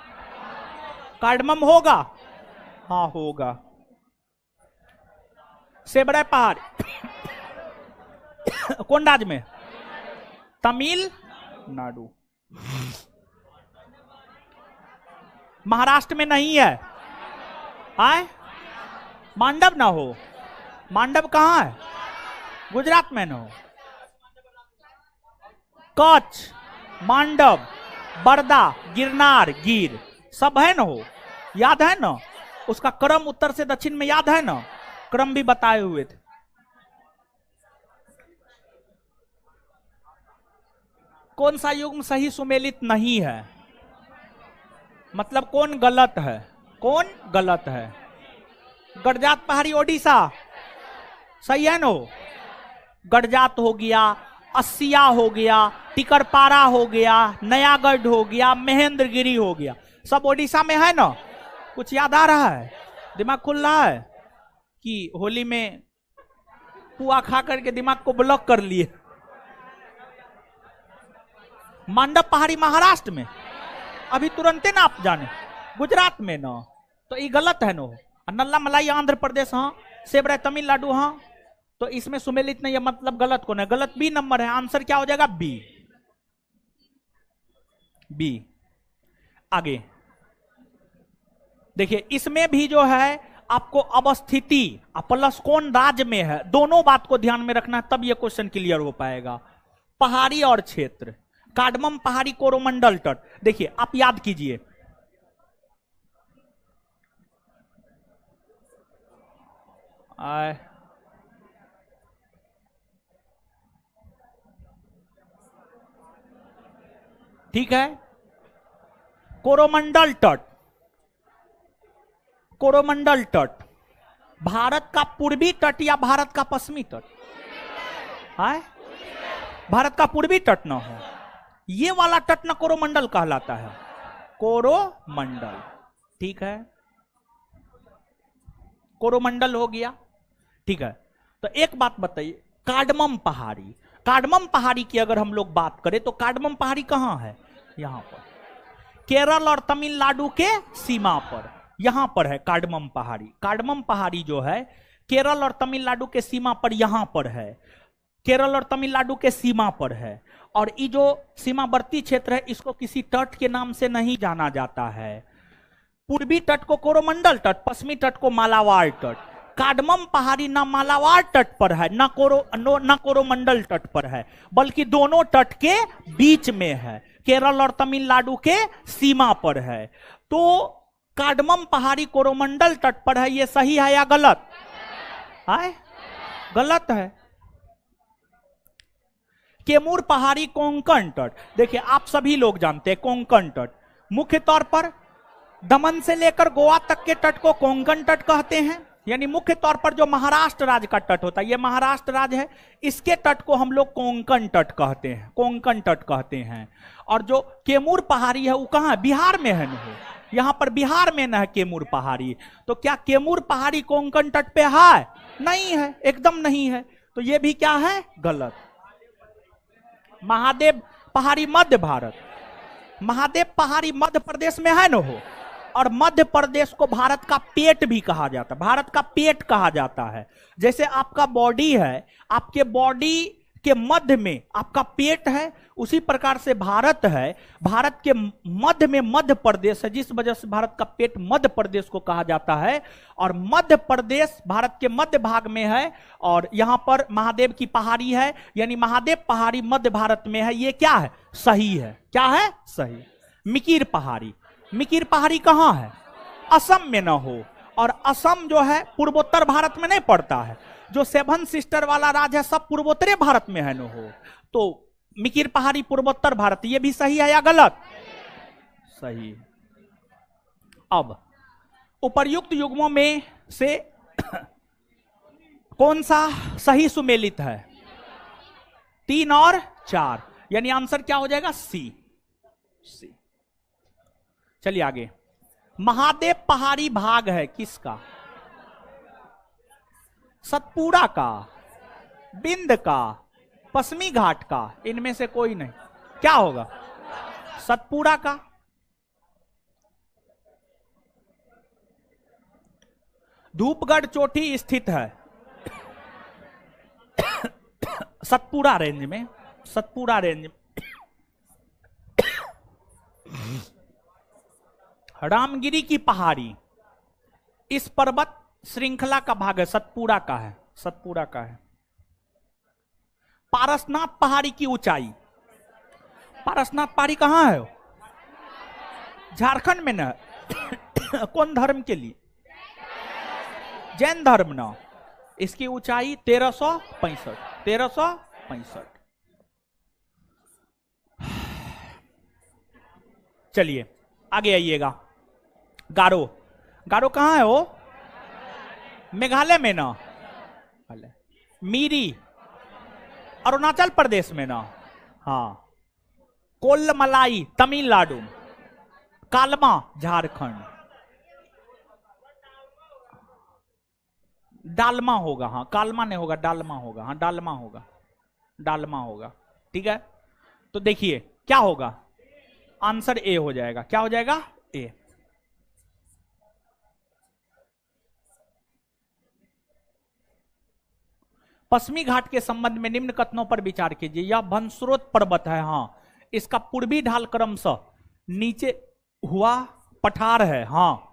कार्डमम होगा? हाँ होगा। सेबड़े पहाड़ कौन राज्य में? तमिलनाडु। महाराष्ट्र में नहीं है? आए मांडव ना हो? मांडव कहां है? गुजरात में ना हो? कच्छ, मांडव, बरदा, गिरनार, गिर सब है ना हो? याद है ना? उसका क्रम उत्तर से दक्षिण में याद है ना? क्रम भी बताए हुए थे। कौन सा युग्म सही सुमेलित नहीं है? मतलब कौन गलत है? कौन गलत है? गडजात पहाड़ी ओडिशा सही है नो? गडजात हो गया, अस्सिया हो गया, टिकरपारा हो गया, नयागढ़ हो गया, महेंद्रगिरी हो गया, सब ओडिशा में है ना? कुछ याद आ रहा है? दिमाग खुल रहा है कि होली में पुआ खा करके दिमाग को ब्लॉक कर लिए? मांडव पहाड़ी महाराष्ट्र में, अभी तुरंते ना आप जाने, गुजरात में ना, तो ये गलत है नो। नल्ला मलाई आंध्र प्रदेश, हाँ। सेबरा तमिलनाडु, हाँ। तो इसमें सुमेलित नहीं है, मतलब गलत कौन है? गलत बी नंबर है। आंसर क्या हो जाएगा? बी। बी। आगे देखिए, इसमें भी जो है आपको अवस्थिति प्लस कौन राज्य में है, दोनों बात को ध्यान में रखना है, तब यह क्वेश्चन क्लियर हो पाएगा। पहाड़ी और क्षेत्र, कार्डमम पहाड़ी कोरोमंडल तट, देखिए आप याद कीजिए, ठीक है, कोरोमंडल तट, कोरोमंडल तट भारत का पूर्वी तट या भारत का पश्चिमी तट? है भारत का पूर्वी तट ना हो, ये वाला तट ना कोरोमंडल कहलाता है, कोरोमंडल, ठीक है, कोरोमंडल हो गया, ठीक है। तो एक बात बताइए, कार्डमम पहाड़ी, कार्डमम पहाड़ी की अगर हम लोग बात करें तो कार्डमम पहाड़ी कहां है? यहां पर, केरल और तमिलनाडु के सीमा पर, यहां पर है कार्डमम पहाड़ी। कार्डमम पहाड़ी जो है केरल और तमिलनाडु के सीमा पर, यहां पर है, केरल और तमिलनाडु के सीमा पर है। और ये जो सीमावर्ती क्षेत्र है, इसको किसी तट के नाम से नहीं जाना जाता है। पूर्वी तट को कोरोमंडल तट, पश्चिमी तट को मालाबार तट। कार्डमम पहाड़ी ना मालाबार तट पर है, ना कोरोमंडल तट पर है, बल्कि दोनों तट के बीच में है, केरल और तमिलनाडु के सीमा पर है। तो कार्डमम पहाड़ी कोरोमंडल तट पर है, ये सही है या गलत है? गलत है। कैमूर पहाड़ी कोंकण तट, देखिए आप सभी लोग जानते हैं कोंकण तट, मुख्य तौर पर दमन से लेकर गोवा तक के तट को कोंकण तट कहते हैं। यानी मुख्य तौर पर जो महाराष्ट्र राज्य का तट होता है, ये महाराष्ट्र राज्य है, इसके तट को हम लोग कोंकण तट कहते हैं, कोंकण तट कहते हैं। और जो कैमूर पहाड़ी है वो कहां है? बिहार में है ना, यहां पर बिहार में ना है कैमूर पहाड़ी। तो क्या कैमूर पहाड़ी कोंकण तट पे है? नहीं है, एकदम नहीं है। तो ये भी क्या है? गलत। महादेव पहाड़ी मध्य भारत, महादेव पहाड़ी मध्य प्रदेश में है ना हो, और मध्य प्रदेश को भारत का पेट भी कहा जाता है, भारत का पेट कहा जाता है। जैसे आपका बॉडी है, आपके बॉडी के मध्य में आपका पेट है, उसी प्रकार से भारत है, भारत के मध्य में मध्य प्रदेश है, जिस वजह से भारत का पेट मध्य प्रदेश को कहा जाता है। और मध्य प्रदेश भारत के मध्य भाग में है, और यहां पर महादेव की पहाड़ी है, यानी महादेव पहाड़ी मध्य भारत में है। ये क्या है? सही है। क्या है? सही। मिकिर पहाड़ी, मिकिर पहाड़ी कहां है? असम में ना हो, और असम जो है पूर्वोत्तर भारत में नहीं पड़ता है। जो सेवन सिस्टर वाला राज्य है सब पूर्वोत्तरी भारत में है ना हो। तो मिकिर पहाड़ी पूर्वोत्तर भारत, ये भी सही है या गलत? सही। अब उपर्युक्त युग्मों में से कौन सा सही सुमेलित है? 3 और 4, यानी आंसर क्या हो जाएगा? सी। सी। चलिए आगे। महादेव पहाड़ी भाग है किसका? सतपुड़ा का, बिंद का, पश्चिमी घाट का, इनमें से कोई नहीं। क्या होगा? सतपुड़ा का। धूपगढ़ चोटी स्थित है सतपुड़ा रेंज में, सतपुड़ा रेंज में। रामगिरी की पहाड़ी इस पर्वत श्रृंखला का भाग है, सतपुड़ा का है, सतपुड़ा का है। पारसनाथ पहाड़ी की ऊंचाई, पारसनाथ पहाड़ी कहां है? झारखंड में ना। कौन धर्म के लिए? जैन धर्म ना। इसकी ऊंचाई 1365, 1365। चलिए आगे आइएगा। गारो, गारो कहां है वो? मेघालय में ना। मीरी अरुणाचल प्रदेश में ना। हाँ। कोल्लमलाई तमिलनाडु, कालमा झारखंड। डालमा होगा, हाँ कालमा नहीं होगा, डालमा होगा, हाँ डालमा होगा, डालमा होगा। ठीक है, तो देखिए क्या होगा, आंसर ए हो जाएगा। क्या हो जाएगा? ए। पश्चिमी घाट के संबंध में निम्न कथनों पर विचार कीजिए। यह भंसरोत पर्वत है, हाँ। इसका पूर्वी ढाल क्रमशः नीचे हुआ पठार है, हाँ।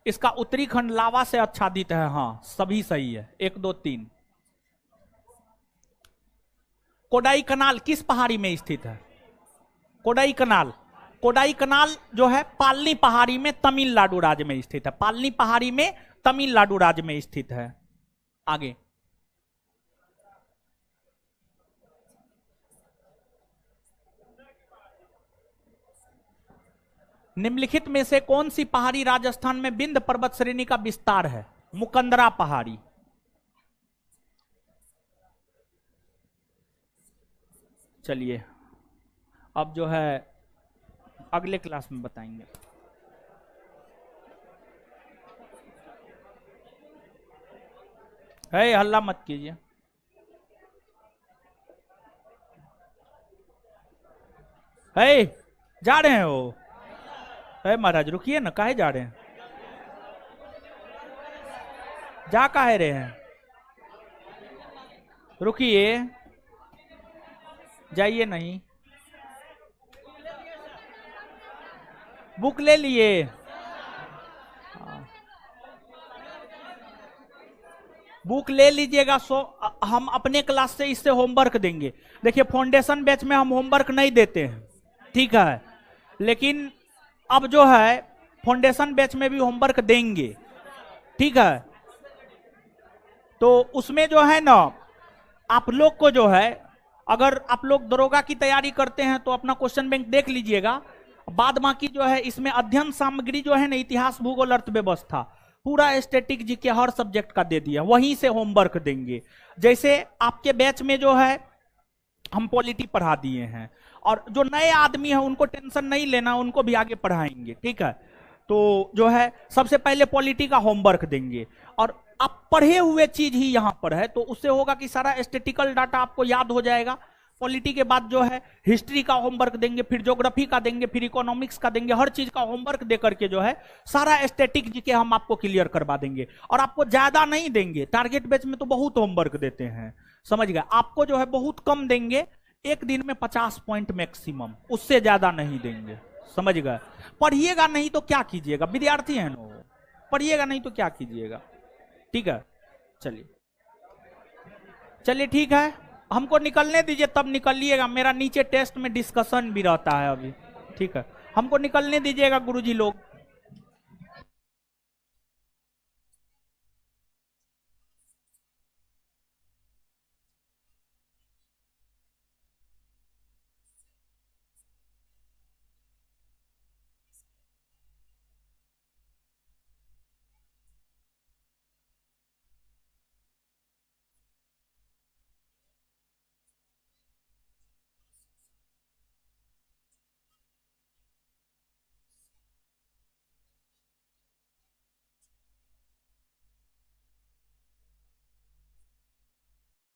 इसका उत्तरी खंड लावा से आच्छादित है, हाँ। सभी सही है, 1 2 3। कोडाई कनाल किस पहाड़ी में स्थित है? कोडाई कनाल, कोडाई कनाल जो है पालनी पहाड़ी में तमिलनाडु राज्य में स्थित है, पालनी पहाड़ी में तमिलनाडु राज्य में स्थित है। आगे। निम्नलिखित में से कौन सी पहाड़ी राजस्थान में विंध्य पर्वत श्रेणी का विस्तार है? मुकंदरा पहाड़ी। चलिए अब जो है अगले क्लास में बताएंगे। है, हल्ला मत कीजिए। है, जा रहे हैं वो? है महाराज, रुकिए ना, काहे जा रहे हैं? जा काहे रहे हैं? रुकिए, जाइए नहीं। बुक ले लिए? बुक ले लीजिएगा। हम अपने क्लास से इससे होमवर्क देंगे। देखिए फाउंडेशन बैच में हम होमवर्क नहीं देते हैं, ठीक है, लेकिन अब जो है फाउंडेशन बैच में भी होमवर्क देंगे, ठीक है। तो उसमें जो है ना, आप लोग को जो है, अगर आप लोग दरोगा की तैयारी करते हैं तो अपना क्वेश्चन बैंक देख लीजिएगा। बाद बाकी जो है इसमें अध्ययन सामग्री जो है ना, इतिहास, भूगोल, अर्थव्यवस्था, पूरा स्टैटिक जीके हर सब्जेक्ट का दे दिया, वहीं से होमवर्क देंगे। जैसे आपके बैच में जो है हम पॉलिटी पढ़ा दिए हैं, और जो नए आदमी है उनको टेंशन नहीं लेना, उनको भी आगे पढ़ाएंगे, ठीक है। तो जो है सबसे पहले पॉलिटी का होमवर्क देंगे, और आप पढ़े हुए चीज ही यहां पर है, तो उससे होगा कि सारा स्टैटिकल डाटा आपको याद हो जाएगा। पॉलिटी के बाद जो है हिस्ट्री का होमवर्क देंगे, फिर ज्योग्राफी का देंगे, फिर इकोनॉमिक्स का देंगे, हर चीज का होमवर्क दे करके जो है सारा स्टैटिक जीके हम आपको क्लियर करवा देंगे। और आपको ज्यादा नहीं देंगे, टारगेट बैच में तो बहुत होमवर्क देते हैं, समझ गए। आपको जो है बहुत कम देंगे, एक दिन में 50 पॉइंट मैक्सिमम, उससे ज्यादा नहीं देंगे, समझ गए। पढ़िएगा नहीं तो क्या कीजिएगा, विद्यार्थी है ना, पढ़िएगा नहीं तो क्या कीजिएगा, ठीक है। चलिए चलिए ठीक है, हमको निकलने दीजिए, तब निकलिएगा। मेरा नीचे टेस्ट में डिस्कशन भी रहता है अभी, ठीक है। हमको निकलने दीजिएगा गुरुजी लोग।